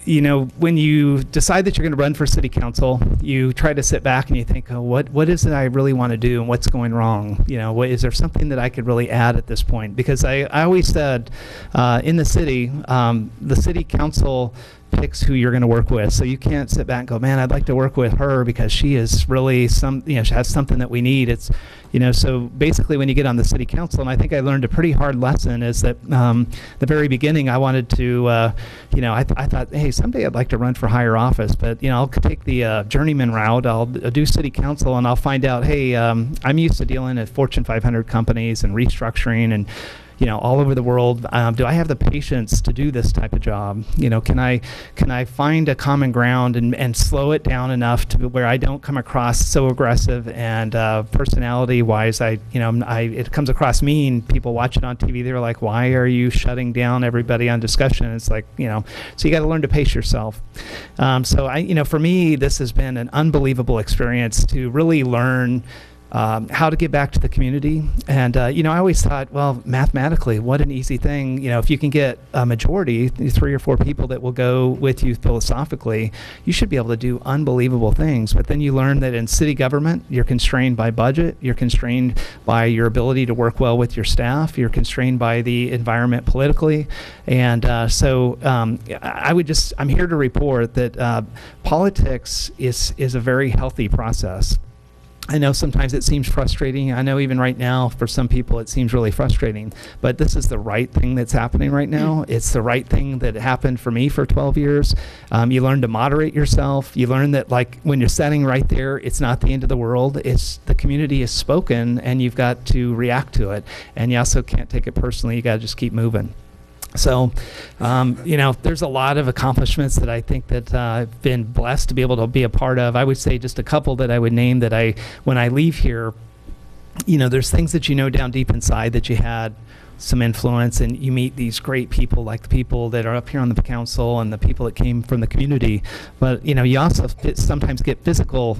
When you decide that you're going to run for city council, you try to sit back and you think, oh, what is it I really want to do, and what's going wrong? Is there something that I could really add at this point? Because I always said in the city council picks who you're going to work with. So you can't sit back and go, man, I'd like to work with her because she is really she has something that we need. It's, so basically when you get on the city council, and I think I learned a pretty hard lesson, is that the very beginning I wanted to, I thought, hey, someday I'd like to run for higher office, but, I'll take the journeyman route. I'll do city council, and I'll find out, hey, I'm used to dealing at Fortune 500 companies and restructuring and, all over the world. Do I have the patience to do this type of job? Can I find a common ground and slow it down enough to where I don't come across so aggressive, and personality-wise, it comes across mean. People watch it on TV, they're like, why are you shutting down everybody on discussion? It's like, so you got to learn to pace yourself. So for me, this has been an unbelievable experience to really learn how to give back to the community. And, I always thought, well, mathematically, what an easy thing. If you can get a majority, 3 or 4 people that will go with you philosophically, you should be able to do unbelievable things. But then you learn that in city government, you're constrained by budget, you're constrained by your ability to work well with your staff, you're constrained by the environment politically. And I'm here to report that politics is a very healthy process. I know sometimes it seems frustrating. I know even right now, for some people, it seems really frustrating. But this is the right thing that's happening right now. It's the right thing that happened for me for 12 years. You learn to moderate yourself. You learn that, like, when you're sitting right there, it's not the end of the world. It's the community has spoken, and you've got to react to it. And you also can't take it personally. You got to just keep moving. So, there's a lot of accomplishments that I think that I've been blessed to be able to be a part of. I would say just a couple that I would name that when I leave here, there's things that down deep inside that you had some influence, and you meet these great people like the people that are up here on the council and the people that came from the community. But you also sometimes get physical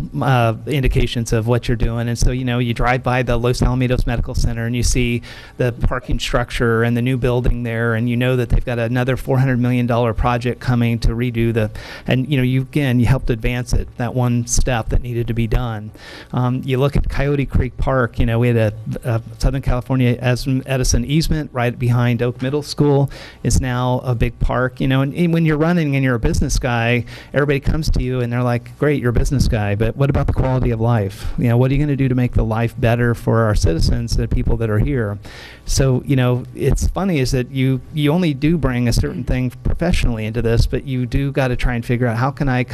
indications of what you're doing, and so you drive by the Los Alamitos Medical Center and you see the parking structure and the new building there, and that they've got another $400 million project coming to redo and you helped advance it, that one step that needed to be done. You look at Coyote Creek Park. We had a Southern California Edison easement right behind Oak Middle School. Is now a big park, and when you're running and you're a business guy, everybody comes to you and they're like, great, you're a business guy, but what about the quality of life? What are you going to do to make the life better for our citizens, the people that are here? So, it's funny is that you only do bring a certain thing professionally into this, but you do got to try and figure out how can I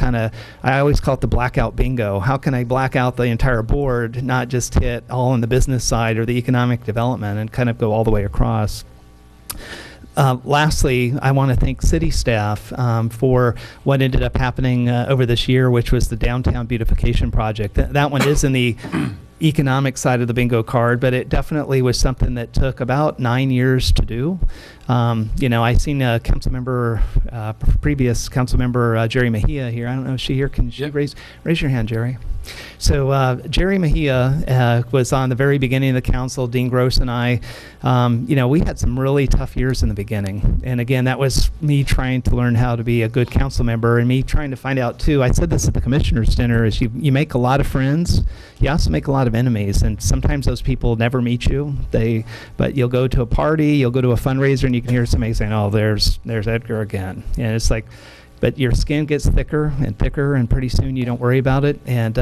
always call it the blackout bingo. How can I black out the entire board, not just hit all on the business side or the economic development, and kind of go all the way across? Lastly, I want to thank city staff for what ended up happening over this year, which was the downtown beautification project. That one is in the economic side of the bingo card, but it definitely was something that took about 9 years to do. I seen a previous council member, Jerry Mejia here. I don't know if she's here. Can you raise your hand, Jerry? So Jerry Mejia was on the very beginning of the council. Dean Grose and I, we had some really tough years in the beginning. And again, that was me trying to learn how to be a good council member, and me trying to find out too. I said this at the commissioners' dinner: is you make a lot of friends, you also make a lot of enemies, and sometimes those people never meet you. But you'll go to a party, you'll go to a fundraiser, and you can hear somebody saying, "Oh, there's Edgar again," and it's like. But your skin gets thicker, and pretty soon you don't worry about it. And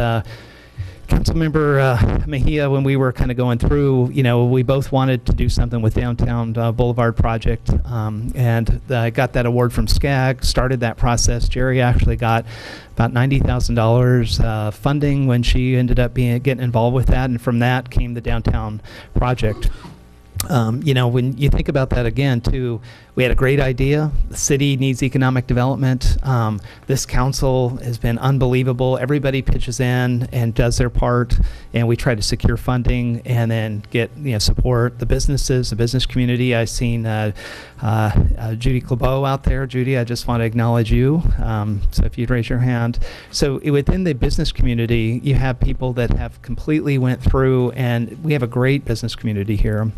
Councilmember Mejia, when we were kind of going through, we both wanted to do something with Downtown Boulevard Project, and I got that award from SCAG, started that process. Jerry actually got about $90,000 funding when she ended up getting involved with that, and from that came the Downtown Project. When you think about that again, too, we had a great idea. The city needs economic development. This council has been unbelievable. Everybody pitches in and does their part, and we try to secure funding and then get support the businesses, the business community. I've seen Judy Clabeau out there. Judy, I just want to acknowledge you. So if you'd raise your hand. So within the business community, you have people that have completely went through, and we have a great business community here.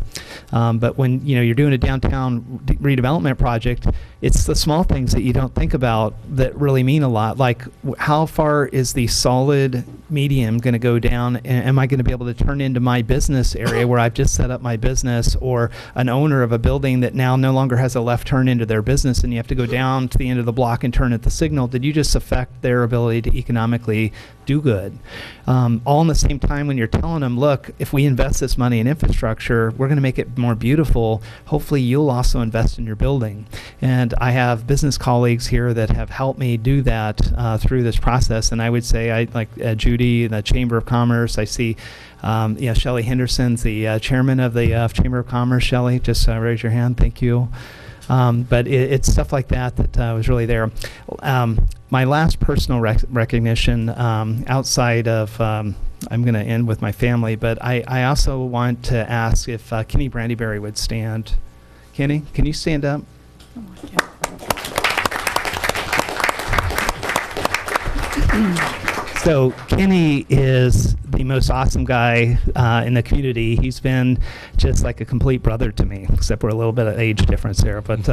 But when you're doing a downtown redevelopment project, it's the small things that you don't think about that really mean a lot. Like, how far is the solid medium going to go down, and am I going to be able to turn into my business area where I've just set up my business, or an owner of a building that now no longer has a left turn into their business, and you have to go down to the end of the block and turn at the signal? Did you just affect their ability to economically do good? All in the same time, when you're telling them, look, if we invest this money in infrastructure, we're going to make it more beautiful. Hopefully you'll also invest in your building. And I have business colleagues here that have helped me do that through this process. And I would say, I like Judy, the Chamber of Commerce. I see Shelley Henderson's the chairman of the Chamber of Commerce. Shelley, just raise your hand. Thank you. But it's stuff like that was really there. My last personal recognition outside of, I'm going to end with my family, but I also want to ask if Kenny Brandyberry would stand. Kenny, can you stand up? So Kenny is the most awesome guy in the community. He's been just like a complete brother to me, except we're a little bit of age difference there. But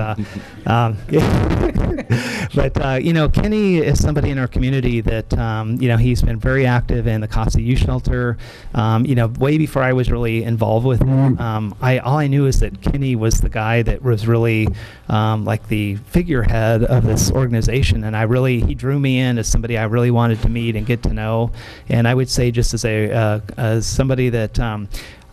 Kenny is somebody in our community that he's been very active in the Casa Youth Shelter. Way before I was really involved with him, all I knew is that Kenny was the guy that was really like the figurehead of this organization, and he drew me in as somebody I really wanted to meet and get to know. And I would say, just as somebody that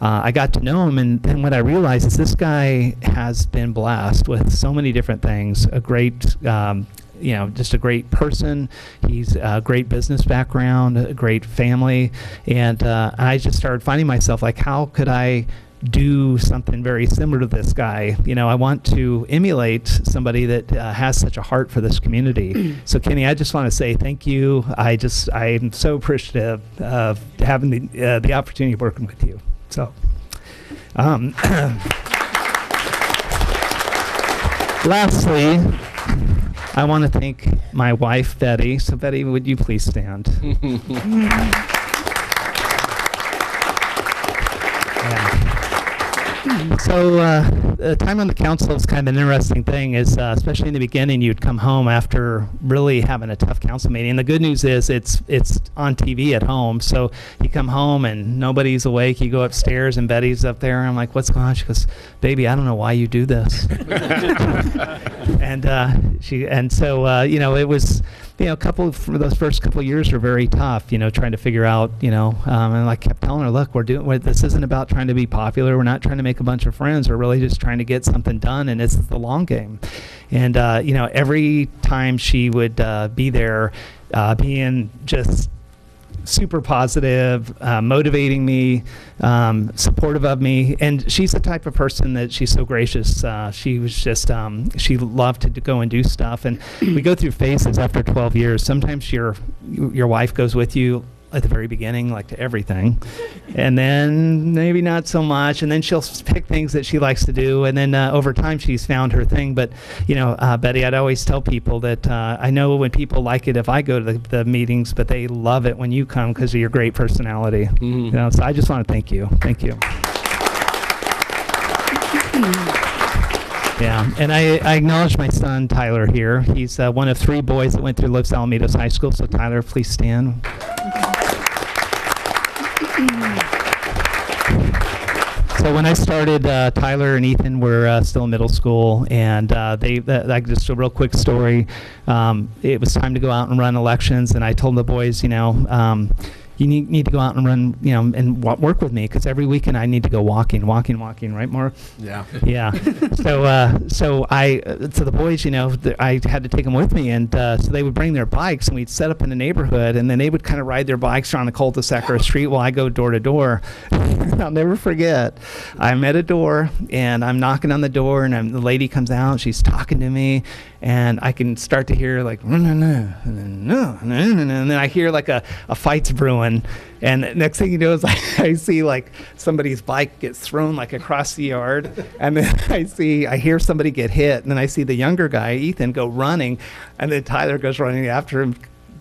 I got to know him, and then what I realized is this guy has been blessed with so many different things. A great just a great person. He's a great business background, a great family, and I just started finding myself like, how could I do something very similar to this guy. You know, I want to emulate somebody that has such a heart for this community. So Kenny, I just want to say thank you. I'm so appreciative of having the opportunity of working with you. So, lastly, I want to thank my wife, Betty. So Betty, would you please stand? So time on the council is kind of an interesting thing, is especially in the beginning, you'd come home after really having a tough council meeting. And the good news is it's on TV at home. So you come home and nobody's awake. You go upstairs and Betty's up there. And I'm like, what's going on? She goes, baby, I don't know why you do this. And so you know, it was, you know, for those first couple of years were very tough, you know, trying to figure out, you know, and I kept telling her, look, this isn't about trying to be popular. We're not trying to make a bunch of friends. We're really just trying to get something done, and it's the long game. And, you know, every time she would be there, being just super positive, motivating me, supportive of me, and she's the type of person that she's so gracious. She was just, she loved to go and do stuff, and we go through phases after 12 years. Sometimes your wife goes with you at the very beginning, like to everything, and then maybe not so much, and then she'll pick things that she likes to do, and then over time she's found her thing. But you know, Betty, I'd always tell people that I know when people like it if I go to the meetings, but they love it when you come because of your great personality. You know, so I just want to thank you. Thank you. Yeah, and I acknowledge my son Tyler here. He's one of 3 boys that went through Los Alamitos High School. So Tyler, please stand. So when I started, Tyler and Ethan were still in middle school, and like just a real quick story. It was time to go out and run elections, and I told the boys, you know, you need to go out and run, you know, and work with me, because every weekend I need to go walking, right, Mark? Yeah. Yeah. So the boys, you know, I had to take them with me, and so they would bring their bikes, and we'd set up in the neighborhood, and then they would kind of ride their bikes around the cul-de-sac or a street while I go door to door. I'll never forget. I'm at a door, and I'm knocking on the door, and the lady comes out, she's talking to me, and I can start to hear like, and then I hear like a fight's brewing, and the next thing you know is I see like somebody's bike gets thrown like across the yard, and then I hear somebody get hit, and then I see the younger guy, Ethan, go running, and then Tyler goes running after him,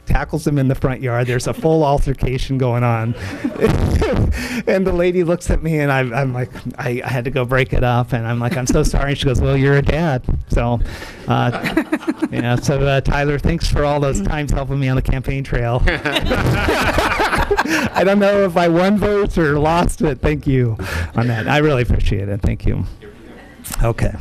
tackles him in the front yard. There's a full altercation going on. And the lady looks at me, and I'm like, I had to go break it up, and I'm like, I'm so sorry. And she goes, well, you're a dad. So, yeah, so Tyler, thanks for all those times helping me on the campaign trail. I don't know if I won votes or lost, but thank you on that. I really appreciate it. Thank you. Okay,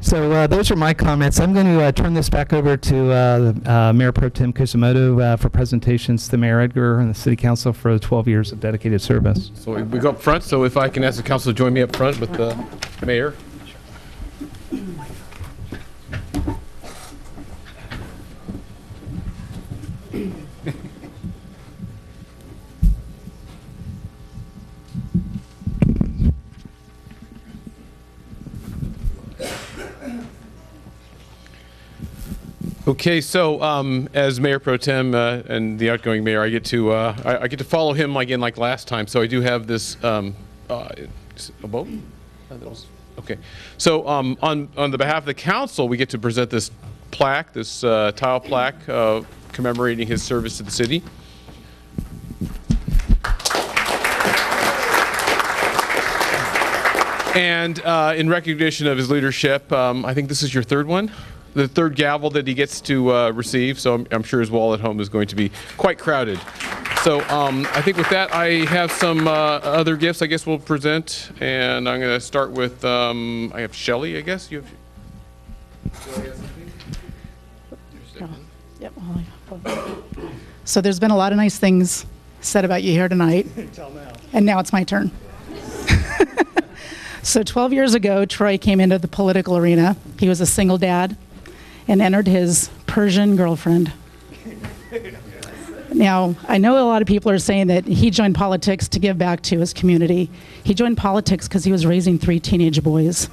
so those are my comments. I'm going to turn this back over to Mayor Pro Tem Kusumoto for presentations to Mayor Edgar and the City Council for 12 years of dedicated service. So we go up front, so if I can ask the council to join me up front with the mayor. Okay, so as Mayor Pro Tem and the outgoing mayor, I get to follow him again like last time. So I do have this a vote. Okay, so on the behalf of the council, we get to present this plaque, this tile plaque commemorating his service to the city. And in recognition of his leadership, I think this is your third one. The third gavel that he gets to receive, so I'm sure his wall at home is going to be quite crowded. So I think with that, I have some other gifts I guess we'll present, and I'm going to start with, I have Shelley, I guess. You have Yep. So there's been a lot of nice things said about you here tonight. Until now. And now it's my turn. So 12 years ago, Troy came into the political arena. He was a single dad and entered his Persian girlfriend. Now, I know a lot of people are saying that he joined politics to give back to his community. He joined politics because he was raising 3 teenage boys.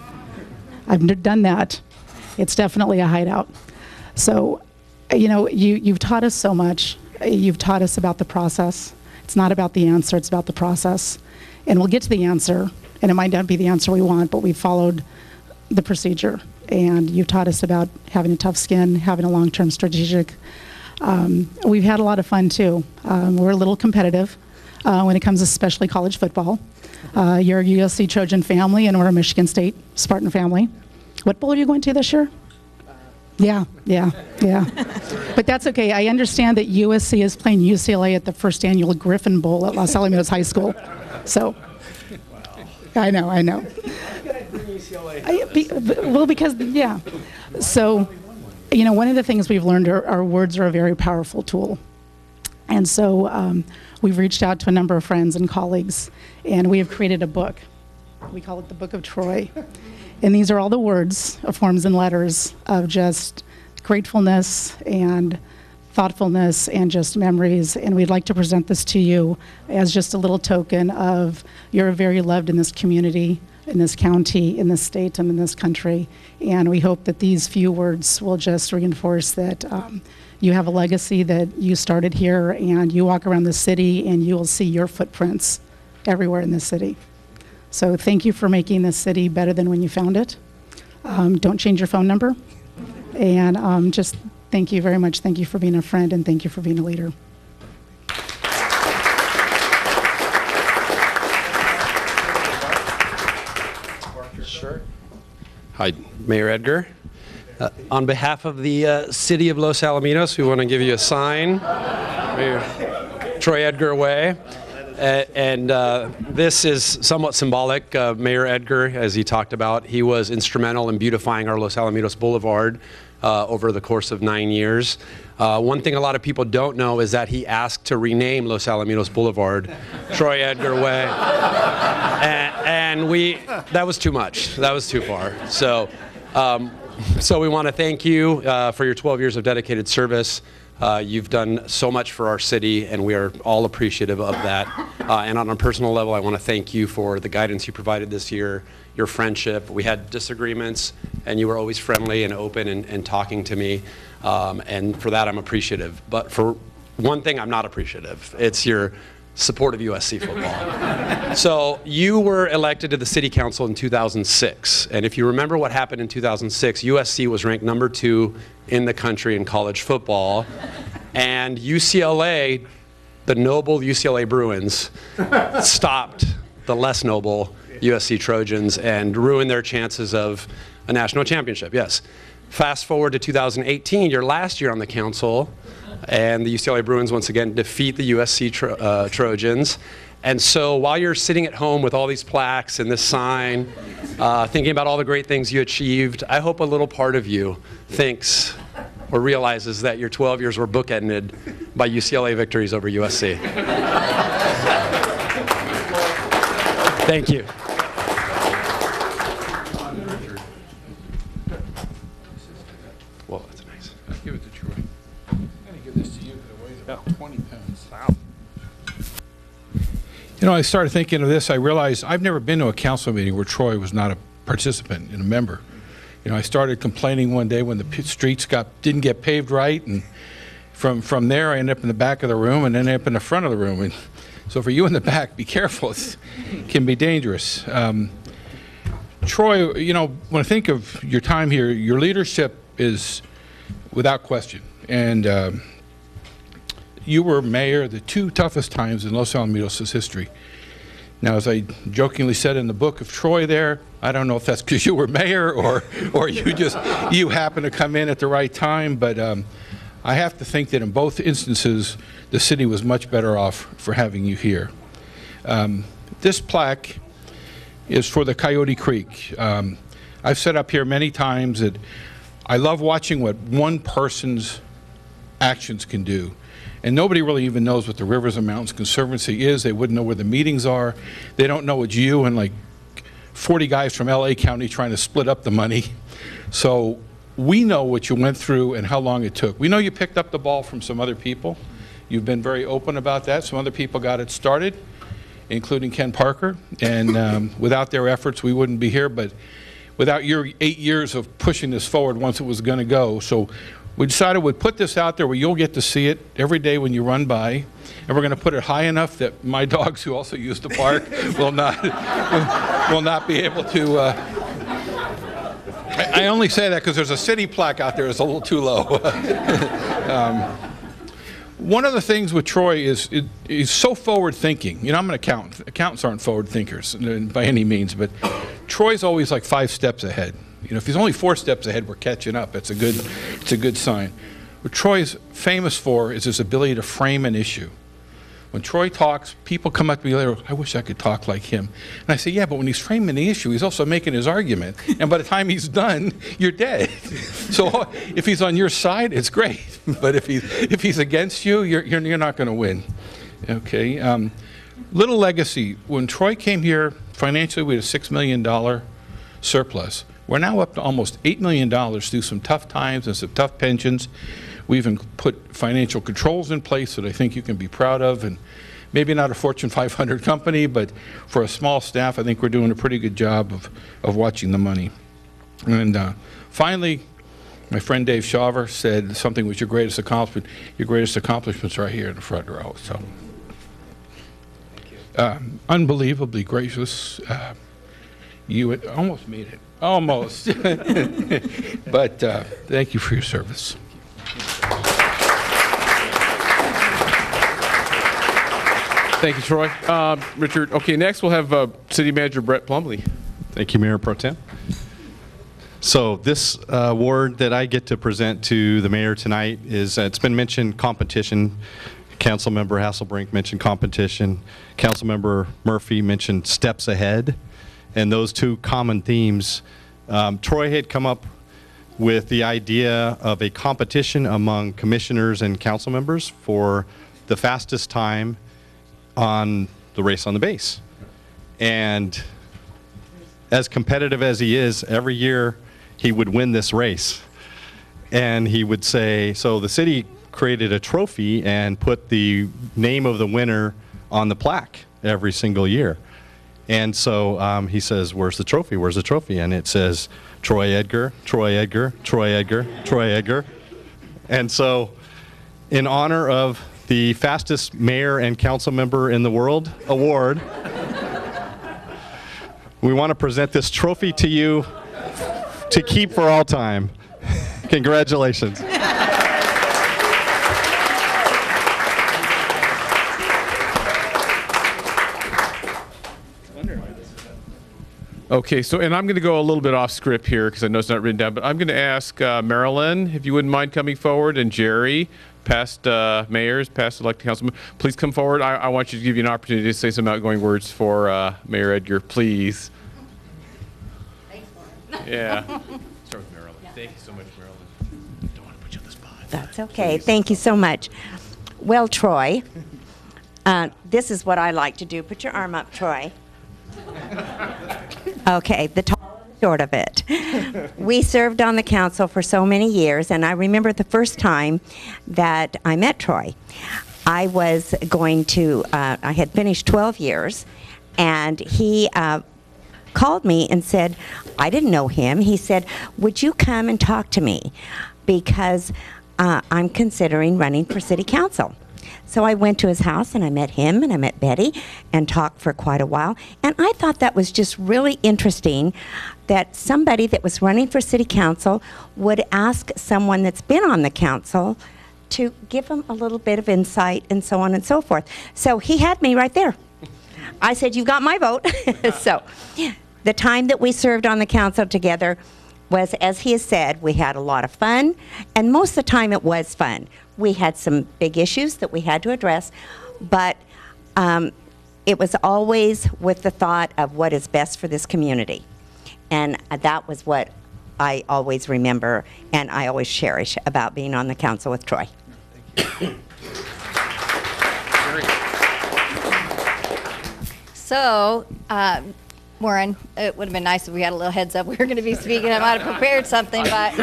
I've done that. It's definitely a hideout. So, you know, you've taught us so much. You've taught us about the process. It's not about the answer, it's about the process. And we'll get to the answer, and it might not be the answer we want, but we followed the procedure. And you've taught us about having a tough skin, having a long-term strategic. We've had a lot of fun too. We're a little competitive when it comes to especially college football. You're a USC Trojan family, and we're a Michigan State Spartan family. What bowl are you going to this year? Yeah. But that's okay. I understand that USC is playing UCLA at the first annual Griffin Bowl at Los Alamitos High School. So, I know. Well, because, yeah. So, you know, one of the things we've learned are our words are a very powerful tool. And so we've reached out to a number of friends and colleagues, and we have created a book. We call it the Book of Troy. And these are all the words, forms and letters of just gratefulness and thoughtfulness and just memories. And we'd like to present this to you as just a little token of you're very loved in this community, in this county, in this state, and in this country. And we hope that these few words will just reinforce that you have a legacy, that you started here, and you walk around the city and you will see your footprints everywhere in the city. So thank you for making this city better than when you found it. Don't change your phone number. And just thank you very much. Thank you for being a friend, and thank you for being a leader. Sure. Hi, Mayor Edgar. On behalf of the City of Los Alamitos, we want to give you a sign. Mayor Troy Edgar Way. And this is somewhat symbolic. Mayor Edgar, as he talked about, he was instrumental in beautifying our Los Alamitos Boulevard over the course of 9 years. One thing a lot of people don't know is that he asked to rename Los Alamitos Boulevard Troy Edgar Way. And that was too much. That was too far. So we want to thank you for your 12 years of dedicated service. You've done so much for our city, and we are all appreciative of that. And on a personal level, I want to thank you for the guidance you provided this year, your friendship. We had disagreements, and you were always friendly and open and talking to me. And for that, I'm appreciative. But for one thing, I'm not appreciative. It's your support of USC football. So you were elected to the city council in 2006. And if you remember what happened in 2006, USC was ranked #2 in the country in college football. And UCLA, the noble UCLA Bruins, stopped the less noble USC Trojans and ruined their chances of a national championship. Yes. Fast forward to 2018, your last year on the council, and the UCLA Bruins once again defeat the USC Trojans. And so while you're sitting at home with all these plaques and this sign, thinking about all the great things you achieved, I hope a little part of you thinks or realizes that your 12 years were bookended by UCLA victories over USC. Thank you. Well, that's nice. I'll give it to Troy. I'm going to give this to you because it weighs about 20 pounds. Wow. You know, I started thinking of this. I realized I've never been to a council meeting where Troy was not a participant and a member. You know, I started complaining one day when the streets didn't get paved right, and from there I ended up in the back of the room and ended up in the front of the room. And so for you in the back, be careful. It can be dangerous. Troy, you know, when I think of your time here, your leadership is without question. And you were mayor the 2 toughest times in Los Alamitos' history. Now, as I jokingly said in the book of Troy there, I don't know if that's because you were mayor or you happened to come in at the right time, but I have to think that in both instances, the city was much better off for having you here. This plaque is for the Coyote Creek. I've said up here many times that I love watching what one person's actions can do. And nobody really even knows what the Rivers and Mountains Conservancy is. They wouldn't know where the meetings are. They don't know it's you and like 40 guys from LA County trying to split up the money. So we know what you went through and how long it took. We know you picked up the ball from some other people. You've been very open about that. Some other people got it started, including Ken Parker, and without their efforts, we wouldn't be here, but without your 8 years of pushing this forward once it was going to go. So we decided we'd put this out there where you'll get to see it every day when you run by, and we're going to put it high enough that my dogs, who also use the park, will not be able to. I only say that because there's a city plaque out there that's a little too low. One of the things with Troy is he's so forward-thinking. You know, I'm an accountant. Accountants aren't forward thinkers by any means, but Troy's always like 5 steps ahead. You know, if he's only 4 steps ahead, we're catching up. It's a good sign. What Troy's famous for is his ability to frame an issue. When Troy talks, people come up to me later, I wish I could talk like him. And I say, yeah, but when he's framing the issue, he's also making his argument. And by the time he's done, you're dead. So if he's on your side, it's great. But if he's against you, you're not going to win. Okay. Little legacy. When Troy came here, financially, we had a $6 million surplus. We're now up to almost $8 million through some tough times and some tough pensions. We even put financial controls in place that I think you can be proud of, and maybe not a Fortune 500 company, but for a small staff, I think we're doing a pretty good job of watching the money. And finally, my friend Dave Shaver said something was your greatest accomplishment. Your greatest accomplishment's right here in the front row. So, unbelievably gracious. You almost made it. Almost. But thank you for your service. Thank you, Troy. Richard, okay, next we'll have City Manager Brett Plumley. Thank you, Mayor Pro Tem. So this award that I get to present to the mayor tonight is, it's been mentioned, competition. Councilmember Hasselbrink mentioned competition. Councilmember Murphy mentioned steps ahead. And those two common themes, Troy had come up with the idea of a competition among commissioners and council members for the fastest time on the race on the base. And as competitive as he is, every year he would win this race. And he would say, so the city created a trophy and put the name of the winner on the plaque every single year. And so he says, where's the trophy? Where's the trophy? And it says, Troy Edgar, Troy Edgar, Troy Edgar, Troy Edgar. And so in honor of the fastest mayor and council member in the world award, we want to present this trophy to you to keep for all time. Congratulations. Okay, so, and I'm going to go a little bit off script here because I know it's not written down, but I'm going to ask Marilyn, if you wouldn't mind coming forward, and Jerry, past mayors, past elected councilmen, please come forward. I want you to give you an opportunity to say some outgoing words for Mayor Edgar, please. Yeah. Start with Marilyn. Yeah. Thank you so much, Marilyn. Don't want to put you on the spot. That's okay. Thank you so much. Well, Troy, this is what I like to do. Put your arm up, Troy. Okay, the tall and short of it. We served on the council for so many years, and I remember the first time that I met Troy. I was going to, I had finished 12 years, and he called me and said, I didn't know him. He said, would you come and talk to me? Because I'm considering running for city council. So I went to his house and I met him and I met Betty and talked for quite a while. And I thought that was just really interesting that somebody that was running for city council would ask someone that's been on the council to give them a little bit of insight and so on and so forth. So he had me right there. I said, you got my vote. So the time that we served on the council together was, as he has said, we had a lot of fun, and most of the time it was fun. We had some big issues that we had to address, but it was always with the thought of what is best for this community. And that was what I always remember and I always cherish about being on the council with Troy. Thank you. So, Warren, it would have been nice if we had a little heads up we were going to be speaking. I might have prepared something, but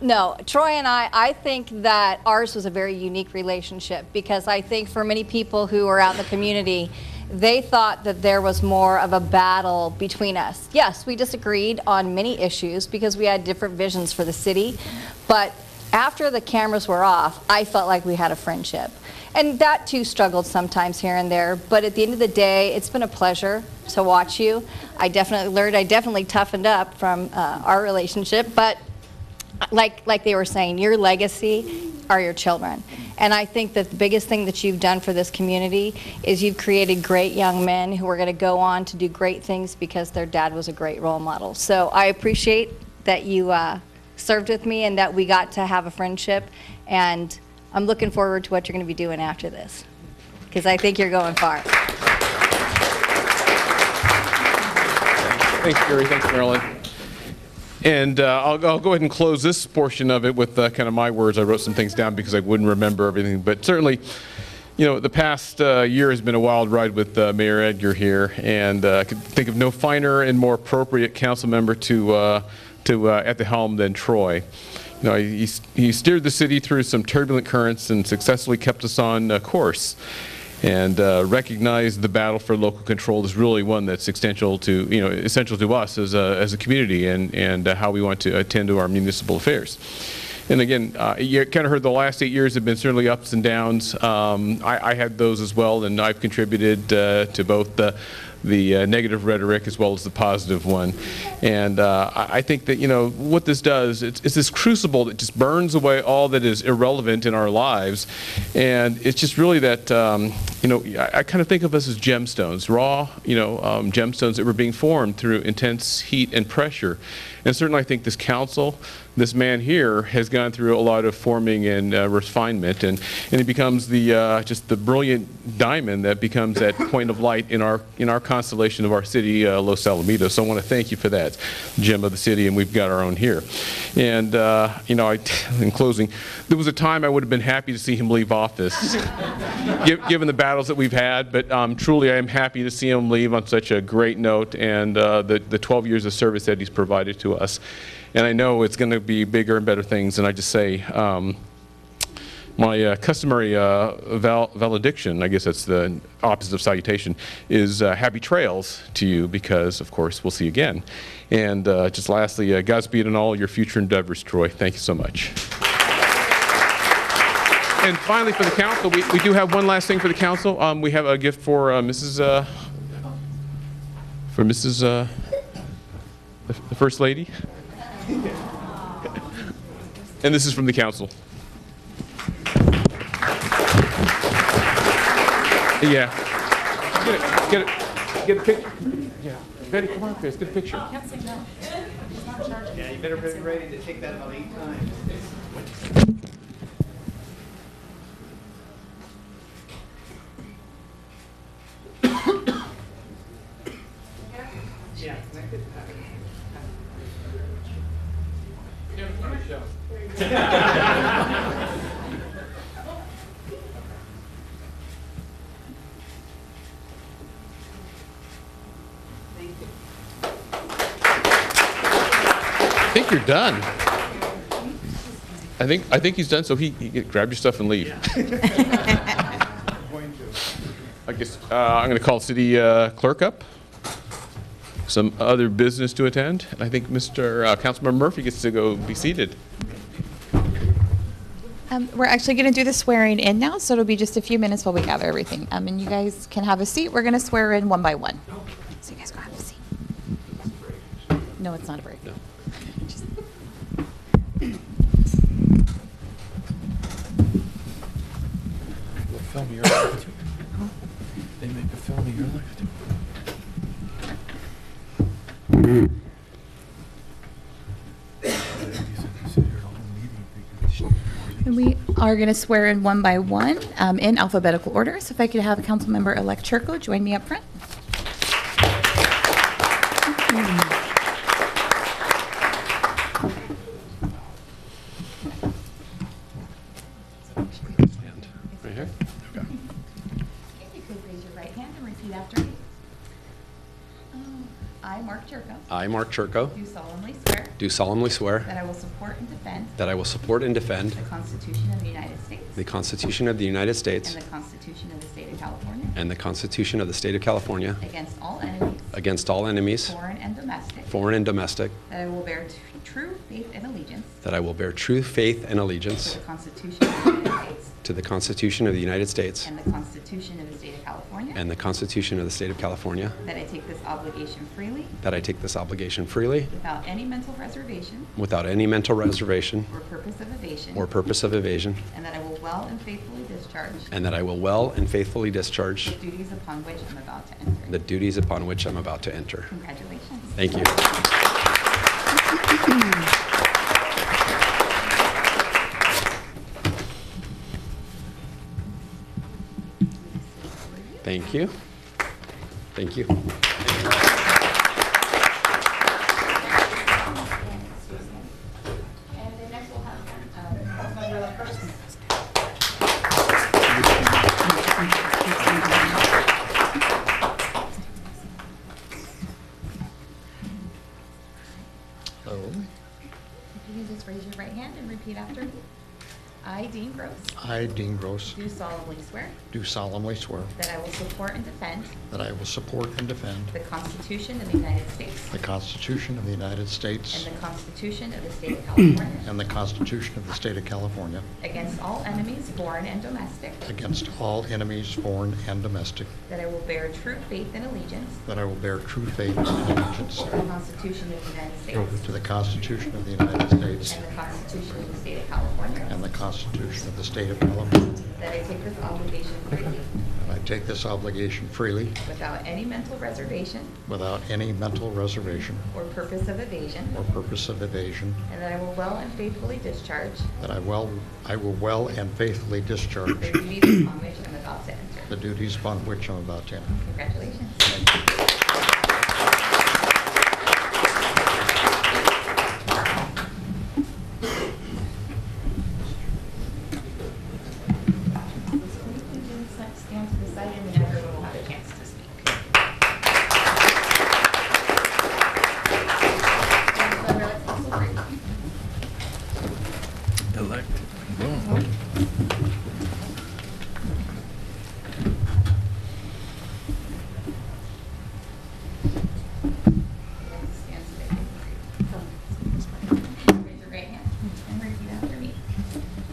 no. Troy and I think that ours was a very unique relationship, because I think for many people who are out in the community, they thought that there was more of a battle between us. Yes, we disagreed on many issues because we had different visions for the city, but after the cameras were off, I felt like we had a friendship. And that too struggled sometimes here and there, but at the end of the day, it's been a pleasure to watch you. I definitely learned, I definitely toughened up from our relationship, but like they were saying, your legacy are your children. And I think that the biggest thing that you've done for this community is you've created great young men who are going to go on to do great things because their dad was a great role model. So I appreciate that you served with me and that we got to have a friendship, and I'm looking forward to what you're going to be doing after this, because I think you're going far. Thanks, Gary. Thanks, Marilyn. And I'll go ahead and close this portion of it with kind of my words. I wrote some things down because I wouldn't remember everything. But certainly, you know, the past year has been a wild ride with Mayor Edgar here. And I could think of no finer and more appropriate council member to at the helm than Troy. You know, he steered the city through some turbulent currents and successfully kept us on course. And recognized the battle for local control is really one that's essential to us as a community and how we want to attend to our municipal affairs. And again, you kind of heard the last 8 years have been certainly ups and downs. I had those as well, and I've contributed to both the negative rhetoric as well as the positive one. And I think that, you know, what this does, it's this crucible that just burns away all that is irrelevant in our lives. And it's just really that, you know, I kind of think of us as gemstones, raw, you know, gemstones that were being formed through intense heat and pressure. And certainly I think this council, this man here, has gone through a lot of forming and refinement, and it becomes the just the brilliant diamond that becomes that point of light in our constellation of our city, Los Alamitos. So I want to thank you for that, gem of the city, and we've got our own here. And you know, in closing, there was a time I would have been happy to see him leave office, given the battles that we've had. But truly, I am happy to see him leave on such a great note, and the 12 years of service that he's provided to us. And I know it's going to be bigger and better things. And I just say, my customary valediction, I guess that's the opposite of salutation, is happy trails to you, because, of course, we'll see you again. And just lastly, Godspeed on all your future endeavors, Troy. Thank you so much. And finally, for the council, we do have one last thing for the council. We have a gift for Mrs. The First Lady. And this is from the council. Yeah. Get a picture. Yeah. Betty, come on, Chris, get a picture. Yeah, you better be ready to take that about 8 times. Yeah, connected. I think you're done. I think he's done. So he grab your stuff and leave. I guess I'm going to call city clerk up. Some other business to attend. I think Mr. Councilmember Murphy gets to go be seated. We're actually going to do the swearing in now, so it'll be just a few minutes while we gather everything. And you guys can have a seat. We're going to swear in one by one. So you guys go have a seat. No, it's not a break. No. Film your life too. They make a film of your life too. And we are going to swear in one by one in alphabetical order. So if I could have Councilmember-elect Chirco join me up front. Right here? Okay, you could raise your right hand and repeat after me. I, Mark Chirco. I, Mark Chirco, Do solemnly swear. do solemnly swear That I will support and defend. that I will support and defend The Constitution of the United States. the Constitution of the United States And the Constitution of the State of California. and the Constitution of the State of California Against all enemies. against all enemies, Foreign and domestic. foreign and domestic, That I will bear true faith and allegiance. that I will bear true faith and allegiance To the Constitution of the United States. to the Constitution of the United States And the Constitution of the State of California. and the Constitution of the State of California, That I take this obligation freely. that I take this obligation freely Without any mental reservation. without any mental reservation Or purpose of evasion. or purpose of evasion, And that I will well and faithfully discharge. and that I will well and faithfully discharge The duties upon which I'm about to enter. the duties upon which I'm about to enter. Congratulations. Thank you. Thank you. Thank you. And then next we'll have Councilman. Hello. If you can just raise your right hand and repeat after me. I, Dean Grose. I, Dean Grose, Do solemnly swear. do solemnly swear That I will support and defend. that I will support and defend The Constitution of the United States. the Constitution of the United States And the Constitution of the State of California. and the Constitution of the State of California Against all enemies, foreign and domestic. against all enemies, foreign and domestic, That I will bear true faith and allegiance. that I will bear true faith and allegiance To the Constitution of the United States. to the Constitution of the United States And the Constitution of the State of California. and the Constitution of the State of California. That I take this obligation freely. And I take this obligation freely Without any mental reservation. without any mental reservation Or purpose of evasion. or purpose of evasion, And that I will well and faithfully discharge. that I will well and faithfully discharge The duties upon which I'm about to enter. the duties upon which I'm about to enter. Congratulations. Stand to the side and then everyone will have a chance to speak. Councilmember Hasselbrink. Stand today. Raise your right hand and repeat after me.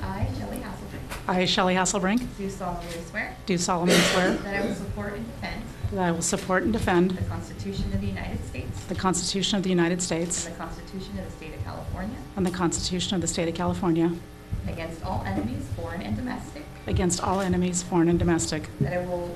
I, Shelley Hasselbrink. I, Shelley Hasselbrink, Do solemnly swear. do solemnly swear That I will support and defend. that I will support and defend The Constitution of the United States. the Constitution of the United States And the Constitution of the State of California. and the Constitution of the State of California Against all enemies, foreign and domestic. against all enemies, foreign and domestic, That I will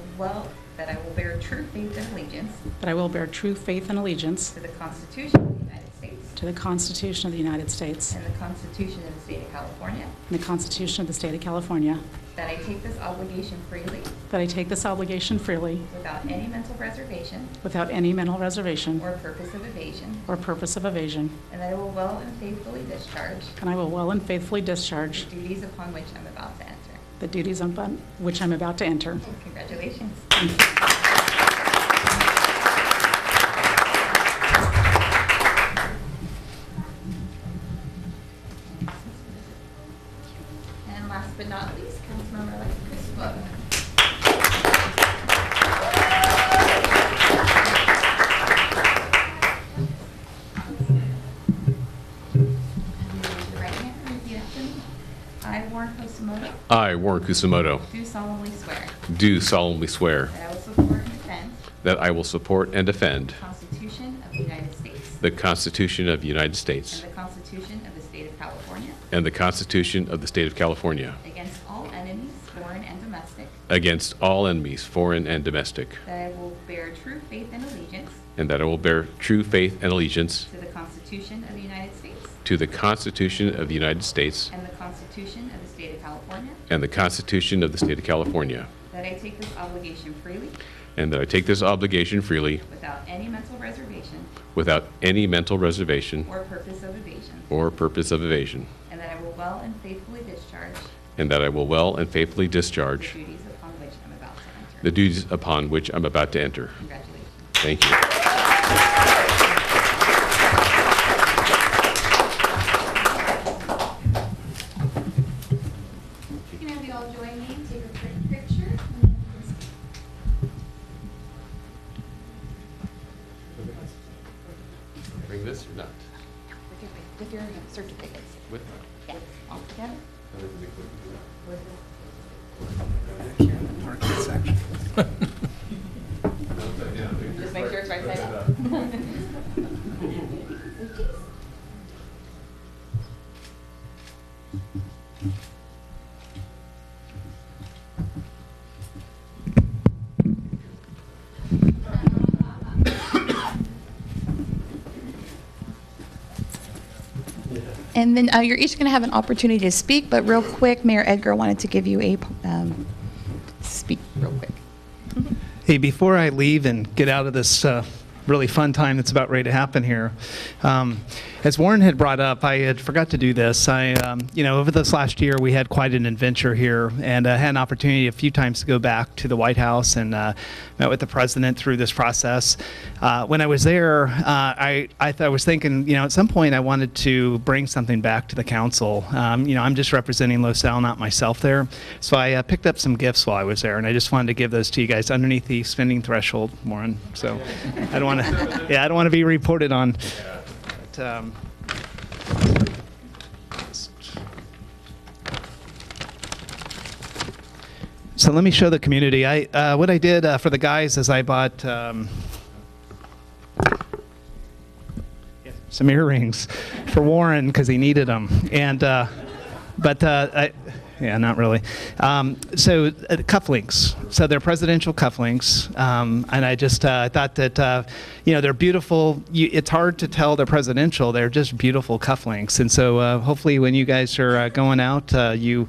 bear true faith and allegiance. that I will bear true faith and allegiance To the Constitution of the United States. to the Constitution of the United States And the Constitution of the State of California. and the Constitution of the State of California, That I take this obligation freely. that I take this obligation freely Without any mental reservation. without any mental reservation Or purpose of evasion. or purpose of evasion, And that I will well and faithfully discharge. and I will well and faithfully discharge The duties upon which I'm about to enter. the duties upon which I'm about to enter. Congratulations. And last but not least, Councilmember Kusumoto. Raise your right hand and repeat after me. I, Warren Kusumoto, I, Warren Kusumoto, do solemnly swear do solemnly swear that I will support and defend that I will support and defend the Constitution of the United States the Constitution of the United States and the Constitution of the State of California and the Constitution of the State of California against all enemies, foreign and domestic, against all enemies, foreign and domestic, that I will bear true faith and allegiance and that I will bear true faith and allegiance to the Constitution of the United States to the Constitution of the United States and the Constitution of the State of California, and the Constitution of the State of California, that I take this obligation freely and that I take this obligation freely without any mental reservation without any mental reservation or purpose of evasion, or purpose of evasion, and that I will well and faithfully discharge and that I will well and faithfully discharge the duties upon which I'm about to enter. the duties upon which I'm about to enter. Congratulations. Thank you. You can have you all join me and take a quick picture. Bring this or not? With your certificates. With? Yeah, all together. Just make sure it's right side up. And then you're each going to have an opportunity to speak, but real quick, Mayor Edgar wanted to give you a speak real quick. Hey, before I leave and get out of this really fun time that's about ready to happen here, as Warren had brought up, I had forgot to do this. Over this last year, we had quite an adventure here, and I had an opportunity a few times to go back to the White House and met with the president through this process. When I was there, I was thinking, at some point I wanted to bring something back to the council. I'm just representing LaSalle, not myself there. So I picked up some gifts while I was there, and I just wanted to give those to you guys underneath the spending threshold, Warren. So I don't want to, I don't want to be reported on. But, so let me show the community. What I did for the guys is I bought some earrings for Warren because he needed them, and yeah, not really. So cufflinks. So they're presidential cufflinks, and I just thought that they're beautiful. It's hard to tell they're presidential. They're just beautiful cufflinks, and so hopefully when you guys are going out, you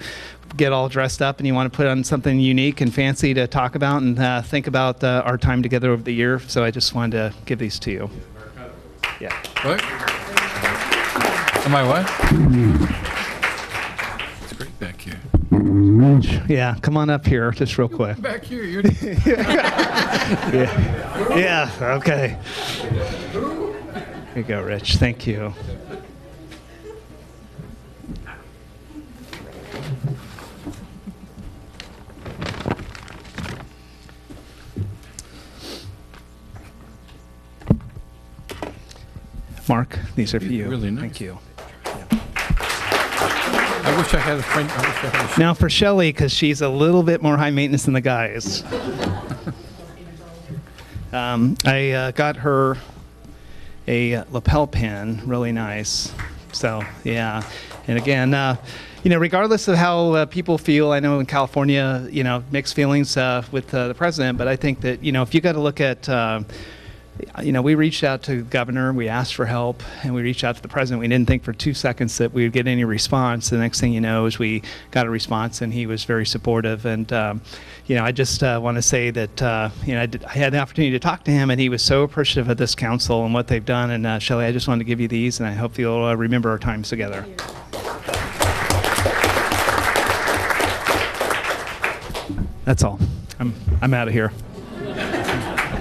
get all dressed up and you want to put on something unique and fancy to talk about and think about our time together over the year. So I just wanted to give these to you. Yeah. What? Am I what? It's great back here. Yeah, come on up here just real quick. Back here, you're. Yeah, okay. Here you go, Rich. Thank you. Mark, these are for you. Really nice. Thank you. I wish I had a friend. Now for Shelley, because she's a little bit more high maintenance than the guys. I got her a lapel pin, really nice. So yeah, and again, regardless of how people feel, I know in California, mixed feelings with the president, but I think that if you got to look at. We reached out to the governor, we asked for help, and we reached out to the president. We didn't think for 2 seconds that we would get any response. The next thing you know is we got a response, and he was very supportive. And, I just want to say that, I had the opportunity to talk to him, and he was so appreciative of this council and what they've done. And, Shelley, I just wanted to give you these, and I hope you'll remember our times together. That's all. I'm out of here.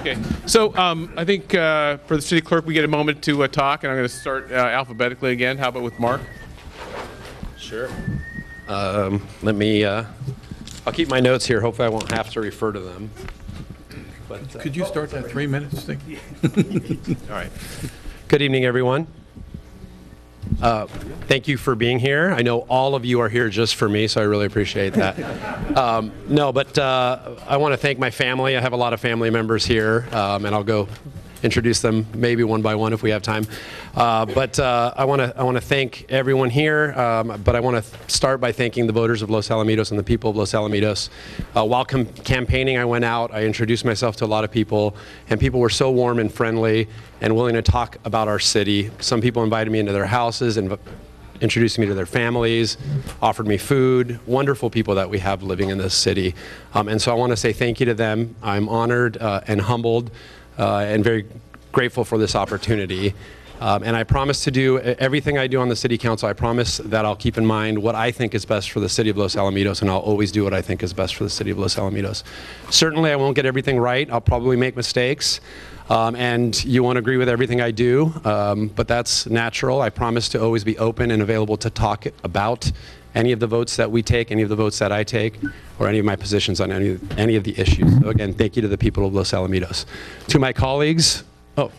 Okay, so I think for the city clerk, we get a moment to talk, and I'm going to start alphabetically again. How about with Mark? Sure. Let me, I'll keep my notes here. Hopefully I won't have to refer to them. But, Could you start that 3 minutes thing? All right. Good evening, everyone. Thank you for being here. I know all of you are here just for me, so I really appreciate that. I want to thank my family. I have a lot of family members here, and I'll go introduce them maybe one by one if we have time. I want to thank everyone here, but I want to start by thanking the voters of Los Alamitos and the people of Los Alamitos. While campaigning, I went out, I introduced myself to a lot of people, and people were so warm and friendly and willing to talk about our city. Some people invited me into their houses and introduced me to their families, offered me food, wonderful people that we have living in this city. And so I want to say thank you to them. I'm honored and humbled and very grateful for this opportunity. And I promise to do everything I do on the city council. I promise that I'll keep in mind what I think is best for the city of Los Alamitos, and I'll always do what I think is best for the city of Los Alamitos. Certainly I won't get everything right. I'll probably make mistakes. and you won't agree with everything I do, but that's natural. I promise to always be open and available to talk about any of the votes that we take, any of the votes that I take, or any of my positions on any of the issues. So again, thank you to the people of Los Alamitos. To my colleagues, oh,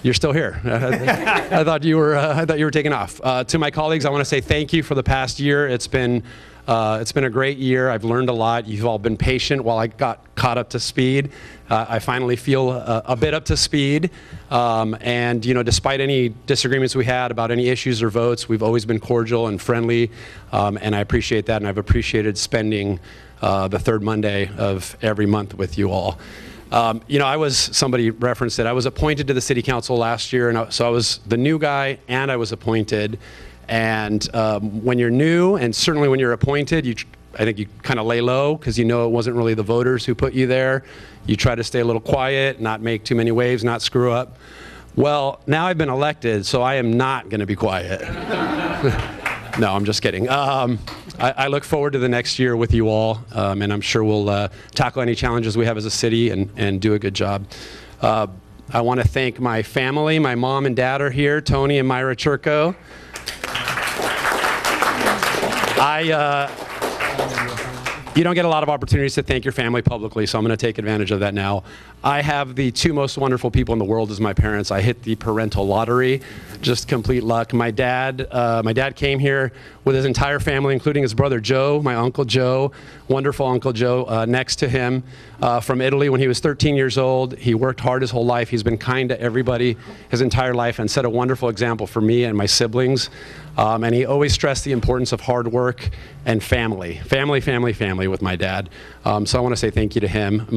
you're still here. I thought you were taking off. To my colleagues, I want to say thank you for the past year. It's been a great year. I've learned a lot. You've all been patient while I got caught up to speed. I finally feel a bit up to speed. And despite any disagreements we had about any issues or votes, we've always been cordial and friendly. And I appreciate that. And I've appreciated spending the third Monday of every month with you all. Somebody referenced it. I was appointed to the city council last year, and so I was the new guy, and I was appointed. And when you're new, and certainly when you're appointed, I think you kind of lay low because it wasn't really the voters who put you there. You try to stay a little quiet, not make too many waves, not screw up. Well, now I've been elected, so I am not going to be quiet. No, I'm just kidding. I look forward to the next year with you all, and I'm sure we'll tackle any challenges we have as a city and do a good job. I want to thank my family. My mom and dad are here, Tony and Myra Chirco. You don't get a lot of opportunities to thank your family publicly, so I'm going to take advantage of that now. I have the two most wonderful people in the world as my parents. I hit the parental lottery, just complete luck. My dad came here with his entire family, including his brother Joe, my Uncle Joe, wonderful Uncle Joe, next to him from Italy when he was 13 years old. He worked hard his whole life. He's been kind to everybody his entire life and set a wonderful example for me and my siblings. And he always stressed the importance of hard work and family. Family with my dad. So I want to say thank you to him.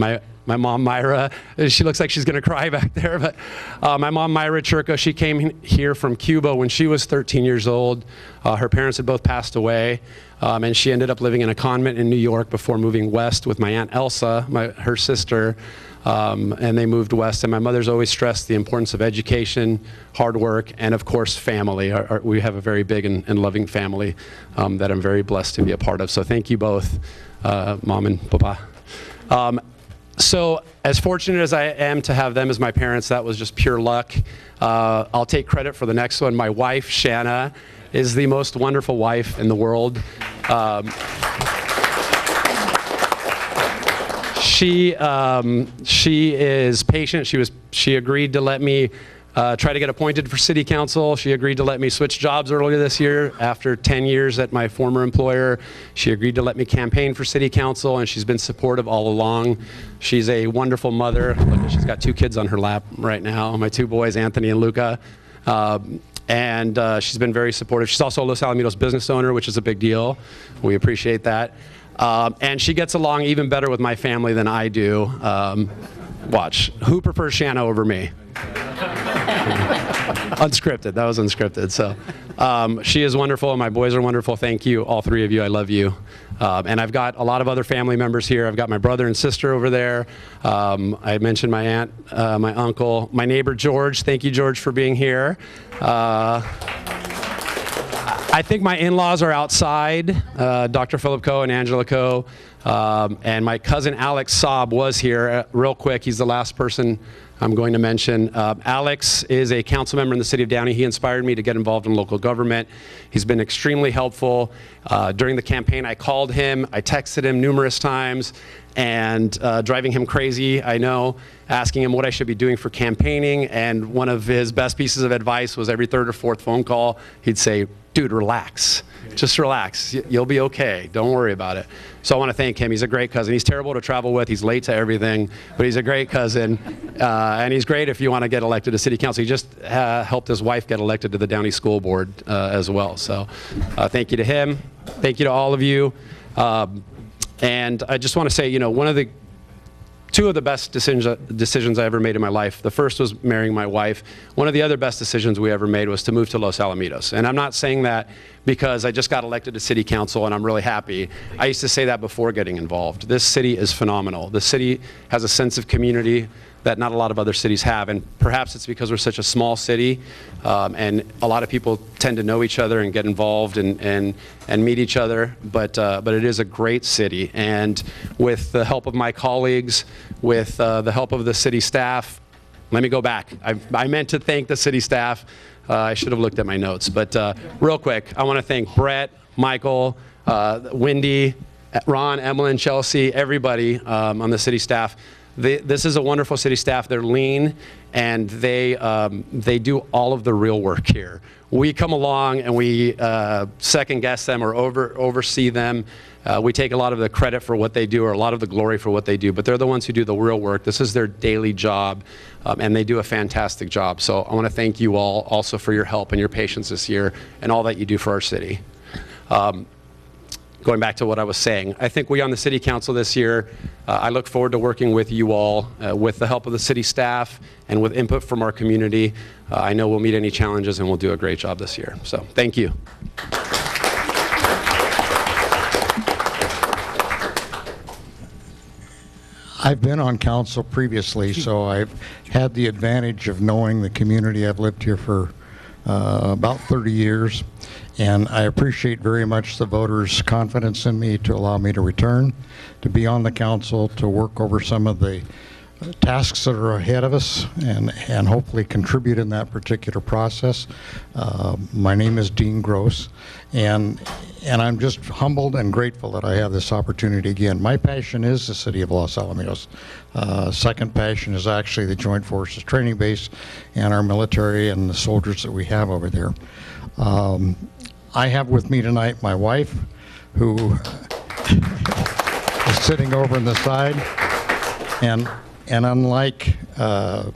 My mom, Myra, she looks like she's going to cry back there, but my mom, Myra Chirco, she came here from Cuba when she was 13 years old. Her parents had both passed away, and she ended up living in a convent in New York before moving west with my Aunt Elsa, her sister, and they moved west. And my mother's always stressed the importance of education, hard work, and of course family. We have a very big and loving family that I'm very blessed to be a part of. So thank you both, Mom and Papa. So as fortunate as I am to have them as my parents, that was just pure luck. I'll take credit for the next one. My wife, Shanna, is the most wonderful wife in the world. She is patient. She agreed to let me try to get appointed for city council. She agreed to let me switch jobs earlier this year after 10 years at my former employer. She agreed to let me campaign for city council, and she's been supportive all along. She's a wonderful mother. Look, she's got 2 kids on her lap right now, my 2 boys, Anthony and Luca. And she's been very supportive. She's also a Los Alamitos business owner, which is a big deal. We appreciate that. And she gets along even better with my family than I do. Watch. Who prefers Shanna over me? Unscripted. That was unscripted. So she is wonderful, and my boys are wonderful. Thank you, all 3 of you. I love you. And I've got a lot of other family members here. I've got my brother and sister over there. I mentioned my aunt, my uncle, my neighbor George. Thank you, George, for being here. I think my in-laws are outside, Dr. Philip Coe and Angela Coe, and my cousin Alex Saab was here. Real quick, he's the last person I'm going to mention. Alex is a council member in the city of Downey. He inspired me to get involved in local government. He's been extremely helpful. During the campaign, I called him, I texted him numerous times, and driving him crazy, I know, asking him what I should be doing for campaigning, and one of his best pieces of advice was every 3rd or 4th phone call, he'd say, dude, relax. Just relax. You'll be okay. Don't worry about it. So I want to thank him. He's a great cousin. He's terrible to travel with. He's late to everything, but he's a great cousin. And he's great if you want to get elected to city council. He just helped his wife get elected to the Downey School Board as well. So thank you to him. Thank you to all of you. And I just want to say, you know, 2 of the best decisions I ever made in my life. The first was marrying my wife. One of the other best decisions we ever made was to move to Los Alamitos. And I'm not saying that because I just got elected to city council and I'm really happy. I used to say that before getting involved. This city is phenomenal. The city has a sense of community that not a lot of other cities have, and perhaps it's because we're such a small city, and a lot of people tend to know each other and get involved and meet each other, but it is a great city, and with the help of my colleagues, with the help of the city staff, let me go back. I meant to thank the city staff. I should have looked at my notes. But real quick, I want to thank Brett, Michael, Wendy, Ron, Emmeline, Chelsea, everybody on the city staff. This is a wonderful city staff. They're lean, and they do all of the real work here. We come along and we second guess them or oversee them. We take a lot of the credit for what they do or a lot of the glory for what they do, but they're the ones who do the real work. This is their daily job, and they do a fantastic job. So I want to thank you all also for your help and your patience this year and all that you do for our city. Going back to what I was saying, I think we on the City Council this year, I look forward to working with you all, with the help of the city staff and with input from our community. I know we'll meet any challenges and we'll do a great job this year. So thank you. I've been on council previously, so I've had the advantage of knowing the community. I've lived here for about 30 years. And I appreciate very much the voters' confidence in me to allow me to return, to be on the council, to work over some of the tasks that are ahead of us and hopefully contribute in that particular process. My name is Dean Grose, and I'm just humbled and grateful that I have this opportunity again. My passion is the city of Los Alamitos. Second passion is actually the Joint Forces Training Base and our military and the soldiers that we have over there. I have with me tonight my wife, who is sitting over on the side, and unlike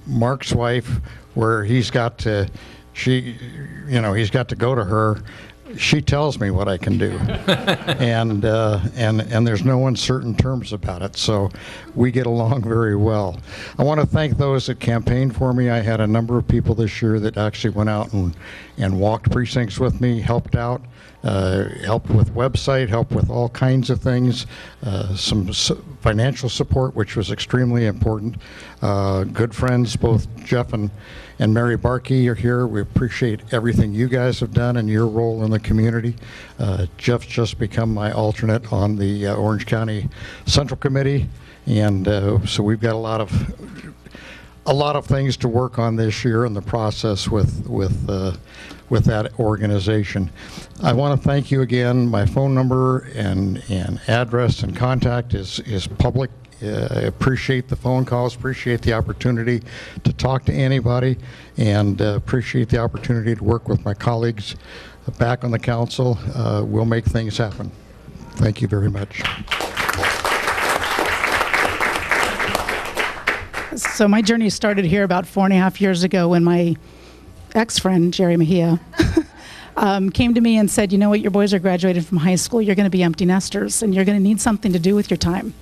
Mark's wife, where he's got to go to her, she tells me what I can do, and there's no uncertain terms about it. So we get along very well. I want to thank those that campaigned for me. I had a number of people this year that actually went out and walked precincts with me, helped out, helped with website, helped with all kinds of things, some financial support, which was extremely important. Good friends, both Jeff and Mary Barkey are here. We appreciate everything you guys have done and your role in the community. Jeff's just become my alternate on the Orange County Central Committee, and so we've got a lot of things to work on this year in the process with that organization. I want to thank you again. My phone number and address and contact is public. I appreciate the phone calls, appreciate the opportunity to talk to anybody, and appreciate the opportunity to work with my colleagues back on the council. We'll make things happen. Thank you very much. So my journey started here about 4.5 years ago when my ex-friend, Jerry Mejia, came to me and said, you know what, your boys are graduating from high school, you're going to be empty nesters, and you're going to need something to do with your time.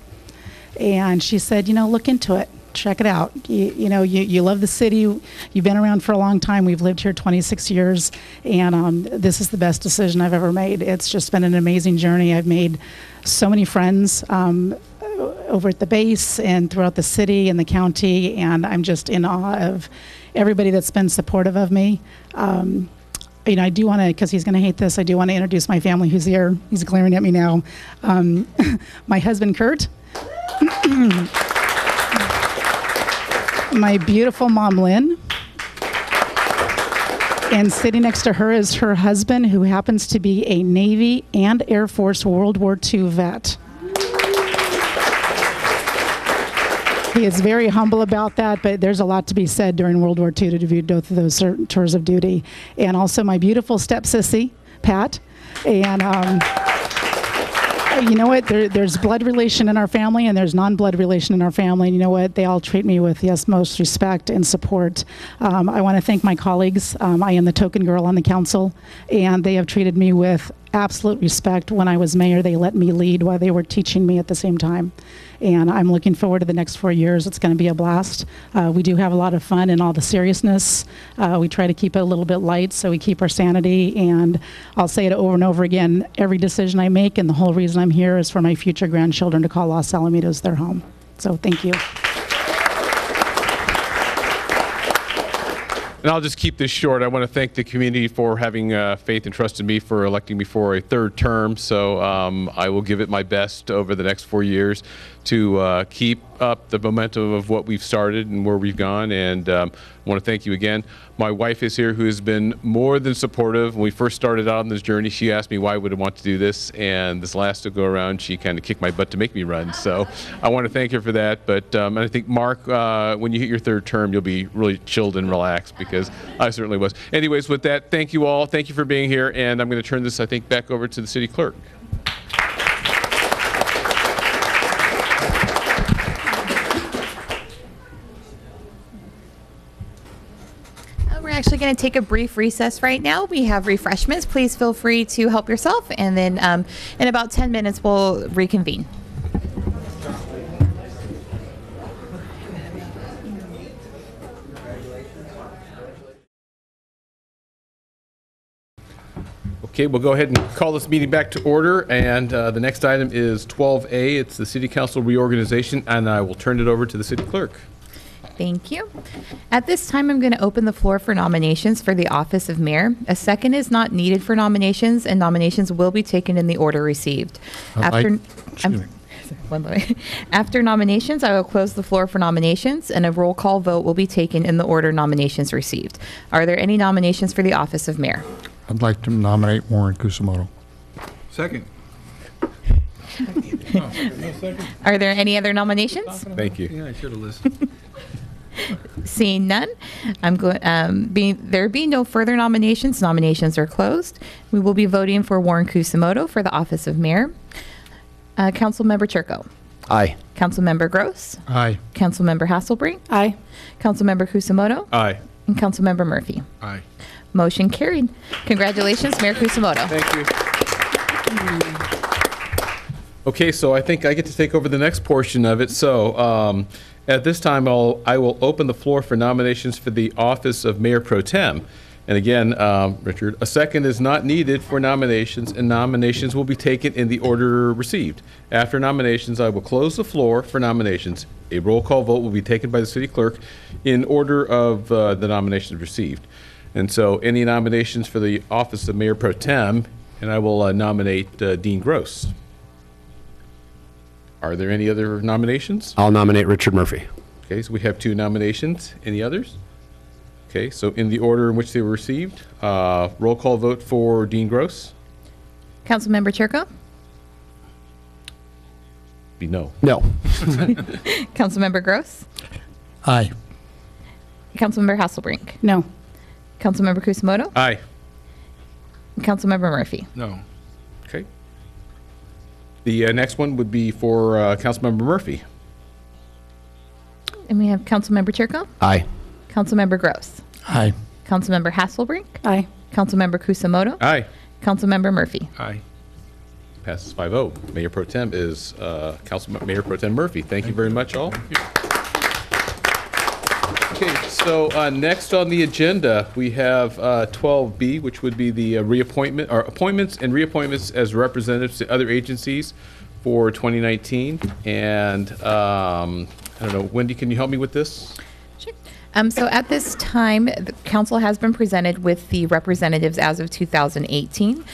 And she said, look into it, check it out. You love the city, you've been around for a long time, we've lived here 26 years, and this is the best decision I've ever made. It's just been an amazing journey. I've made so many friends over at the base and throughout the city and the county, and I'm just in awe of everybody that's been supportive of me. I do want to, because he's going to hate this, I do want to introduce my family who's here. He's glaring at me now. My husband, Kurt. My beautiful mom, Lynn. And sitting next to her is her husband, who happens to be a Navy and Air Force World War II vet. He is very humble about that, but there's a lot to be said during World War II to do both of those tours of duty. And also my beautiful step-sissy, Pat. And you know what? There's blood relation in our family, and there's non-blood relation in our family. And you know what? They all treat me with the utmost respect and support. I want to thank my colleagues. I am the token girl on the council, and they have treated me with absolute respect. When I was mayor, they let me lead while they were teaching me at the same time. And I'm looking forward to the next 4 years. It's going to be a blast. We do have a lot of fun in all the seriousness. We try to keep it a little bit light so we keep our sanity. And I'll say it over and over again, every decision I make and the whole reason I'm here is for my future grandchildren to call Los Alamitos their home. So thank you. And I'll just keep this short. I want to thank the community for having faith and trust in me for electing me for a third term. So I will give it my best over the next 4 years to keep up the momentum of what we've started and where we've gone, and I want to thank you again. My wife is here, who has been more than supportive. When we first started out on this journey, she asked me why would I want to do this, and this last go around, she kind of kicked my butt to make me run. So I want to thank her for that. But and I think, Mark, when you hit your third term, you'll be really chilled and relaxed, because I certainly was. Anyways, with that, thank you all. Thank you for being here, and I'm going to turn this, I think, back over to the city clerk. We're actually going to take a brief recess right now. We have refreshments. Please feel free to help yourself, and then in about 10 minutes we'll reconvene. Okay, we'll go ahead and call this meeting back to order, and the next item is 12A. It's the City Council reorganization, and I will turn it over to the city clerk. Thank you. At this time, I'm going to open the floor for nominations for the office of mayor. A second is not needed for nominations, and nominations will be taken in the order received. After nominations, I will close the floor for nominations, and a roll call vote will be taken in the order nominations received. Are there any nominations for the office of mayor? I'd like to nominate Warren Kusumoto. Second. Are there any other nominations? Thank you. Yeah, I should have listened. Seeing none, I'm going. There being no further nominations, nominations are closed. We will be voting for Warren Kusumoto for the office of mayor. Councilmember Chirco. Aye. Councilmember Grose. Aye. Councilmember Hasselbrink. Aye. Councilmember Kusumoto. Aye. And Councilmember Murphy. Aye. Motion carried. Congratulations, Mayor Kusumoto. Thank you. Okay, so I think I get to take over the next portion of it. So at this time, I will open the floor for nominations for the office of Mayor Pro Tem. And again, Richard, a second is not needed for nominations, and nominations will be taken in the order received. After nominations, I will close the floor for nominations. A roll call vote will be taken by the city clerk in order of the nominations received. And so any nominations for the office of Mayor Pro Tem, and I will nominate Dean Grose. Are there any other nominations? I'll nominate Richard Murphy. Okay, so we have 2 nominations. Any others? Okay, so in the order in which they were received, roll call vote for Dean Grose. Councilmember Chirco. Be no. No. Councilmember Grose. Aye. Councilmember Hasselbrink. No. Councilmember Kusumoto. Aye. Councilmember Murphy. No. Okay. The next one would be for Councilmember Murphy. And we have Councilmember Chirco. Aye. Councilmember Grose. Aye. Councilmember Hasselbrink. Aye. Councilmember Kusumoto. Aye. Councilmember Murphy. Aye. Passes 5-0. Mayor Pro Tem is Mayor Pro Tem Murphy. Thank you very much, all. Okay, so next on the agenda, we have 12B, which would be the reappointment, or appointments and reappointments as representatives to other agencies for 2019. And I don't know, Wendy, can you help me with this? Sure. So at this time, the council has been presented with the representatives as of 2018.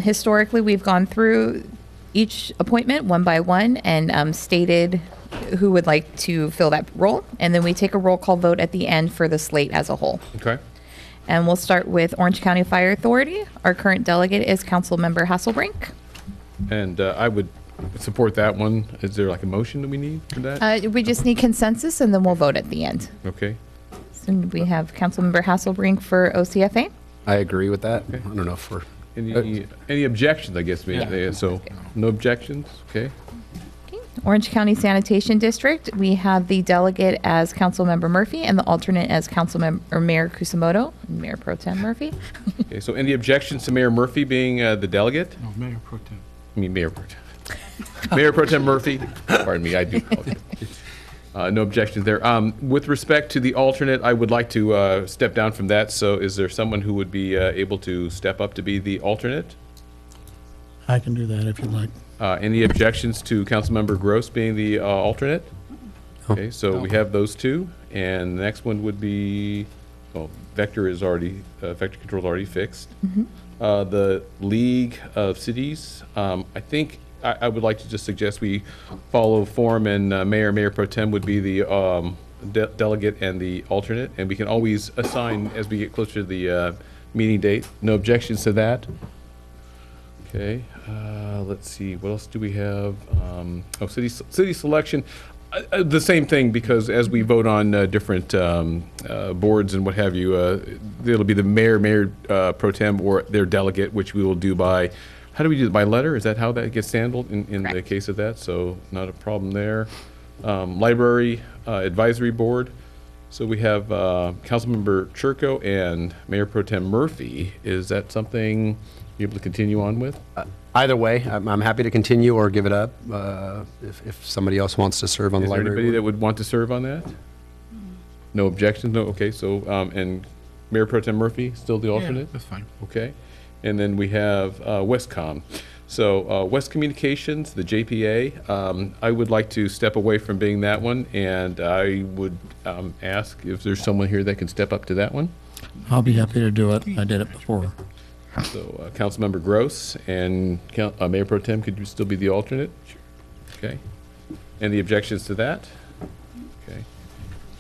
Historically, we've gone through each appointment one by one and stated who would like to fill that role. And then we take a roll call vote at the end for the slate as a whole. Okay. And we'll start with Orange County Fire Authority. Our current delegate is Councilmember Hasselbrink. And I would support that one. Is there like a motion that we need for that? We just need consensus, and then we'll vote at the end. Okay. So we have Councilmember Hasselbrink for OCFA. I agree with that. I don't know if we're... Any objections, I guess? So no objections? Okay. Orange County Sanitation District, we have the delegate as Councilmember Murphy and the alternate as Mayor Kusumoto, Mayor Pro Tem Murphy. Okay, so any objections to Mayor Murphy being the delegate? No, Mayor Pro Tem. I mean, Mayor Pro Tem. Mayor Pro Tem Murphy. Pardon me, I do. No objections there. With respect to the alternate, I would like to step down from that. So is there someone who would be able to step up to be the alternate? I can do that if you like. Any objections to Councilmember Grose being the alternate? Okay, so we have those 2. And the next one would be, well, vector control is already fixed. Mm-hmm. The League of Cities, I think I would like to just suggest we follow form, and Mayor Pro Tem would be the delegate and the alternate, and we can always assign as we get closer to the meeting date. No objections to that? Okay, let's see, what else do we have? City selection. The same thing, because as we vote on different boards and what have you, it'll be the mayor pro tem or their delegate, which we will do by, how do we do it, by letter? Is that how that gets handled in the case of that? So not a problem there. Library advisory board. So we have Councilmember Chirco and Mayor Pro Tem Murphy. Is that something you're able to continue on with? Either way, I'm happy to continue or give it up if somebody else wants to serve on the library. Is there anybody that would want to serve on that? No objections? No? Okay, so, and Mayor Pro Tem Murphy, still the alternate? Yeah, that's fine. Okay. And then we have Westcom. So West Communications, the JPA, I would like to step away from being that one, and I would ask if there's someone here that can step up to that one. I'll be happy to do it. I did it before. So Councilmember Grose and Mayor Pro Tem, could you still be the alternate? Okay. Any objections to that? Okay.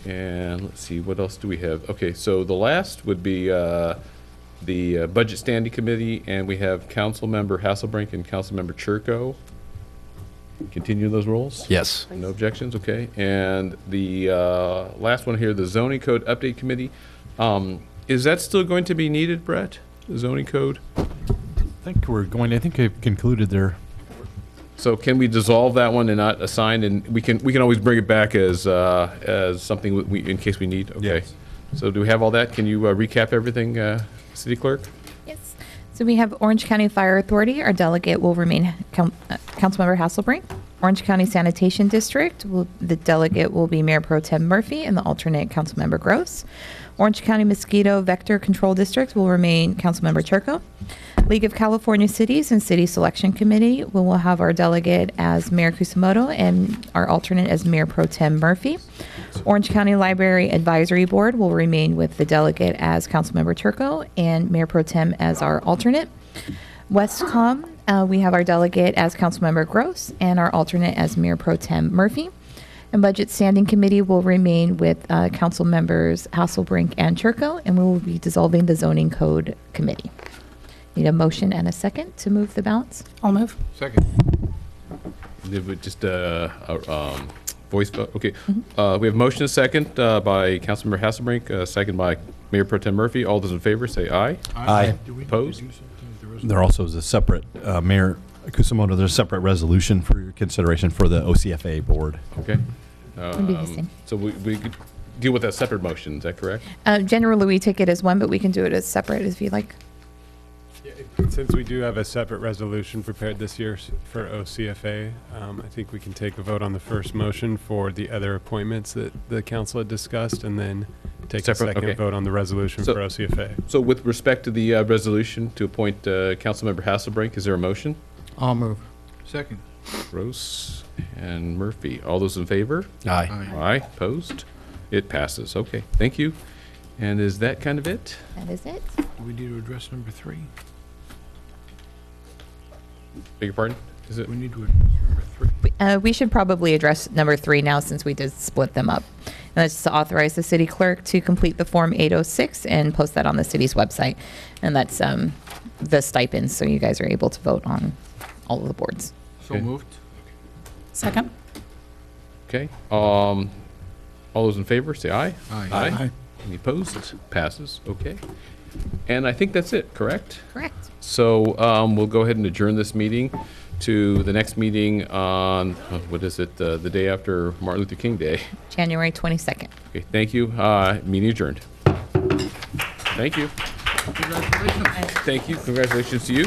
And let's see, what else do we have? Okay, so the last would be the Budget Standing Committee, and we have Councilmember Hasselbrink and Councilmember Chirco. Continue those roles? Yes. No objections, okay. And the last one here, the Zoning Code Update Committee. Is that still going to be needed, Brett? The zoning code? I think I've concluded there. So can we dissolve that one and not assign, and we can always bring it back as something in case we need? Okay. Yes. So do we have all that? Can you recap everything, City Clerk? Yes. So we have Orange County Fire Authority. Our delegate will remain Councilmember Hasselbrink. Orange County Sanitation District, the delegate will be Mayor Pro Tem Murphy and the alternate Councilmember Grose. Orange County Mosquito Vector Control District will remain Councilmember Chirco. League of California Cities and City Selection Committee, we will have our delegate as Mayor Kusumoto and our alternate as Mayor Pro Tem Murphy. Orange County Library Advisory Board will remain with the delegate as Councilmember Chirco and Mayor Pro Tem as our alternate. Westcom, we have our delegate as Councilmember Grose and our alternate as Mayor Pro Tem Murphy. And Budget Standing Committee will remain with Council Members Hasselbrink and Chirco, and we will be dissolving the Zoning Code Committee. Need a motion and a second to move the balance? I'll move. Second. Just voice vote. Okay. We have motion and second by Councilmember Hasselbrink, second by Mayor Pro Tem Murphy. All those in favor say aye. Aye. Opposed? There also is a separate, Mayor Kusumoto, there's a separate resolution for your consideration for the OCFA board. Okay. Would be the same. So we could deal with that separate motion, is that correct? Generally, we take it as one, but we can do it as separate if you like. Since we do have a separate resolution prepared this year for OCFA, I think we can take a vote on the first motion for the other appointments that the council had discussed, and then take a second vote on the resolution for OCFA. So with respect to the resolution to appoint Councilmember Hasselbrink, is there a motion? I'll move. Second. Grose and Murphy. All those in favor? Aye. Aye. Opposed? It passes. Okay. Thank you. And is that kind of it? That is it. Do we need to address number 3? Beg your pardon? Is it? We need to address number 3. We should probably address number 3 now since we did split them up. And that's to authorize the city clerk to complete the Form 806 and post that on the city's website. And that's the stipends, so you guys are able to vote on all of the boards. So moved. Second. Okay. All those in favor, say aye. Aye. Aye. Any opposed? Passes. Okay. And I think that's it, correct? Correct. So we'll go ahead and adjourn this meeting to the next meeting on, what is it, the day after Martin Luther King Day. January 22nd. Okay, thank you. Meeting adjourned. Thank you. Congratulations. Thank you. Congratulations to you.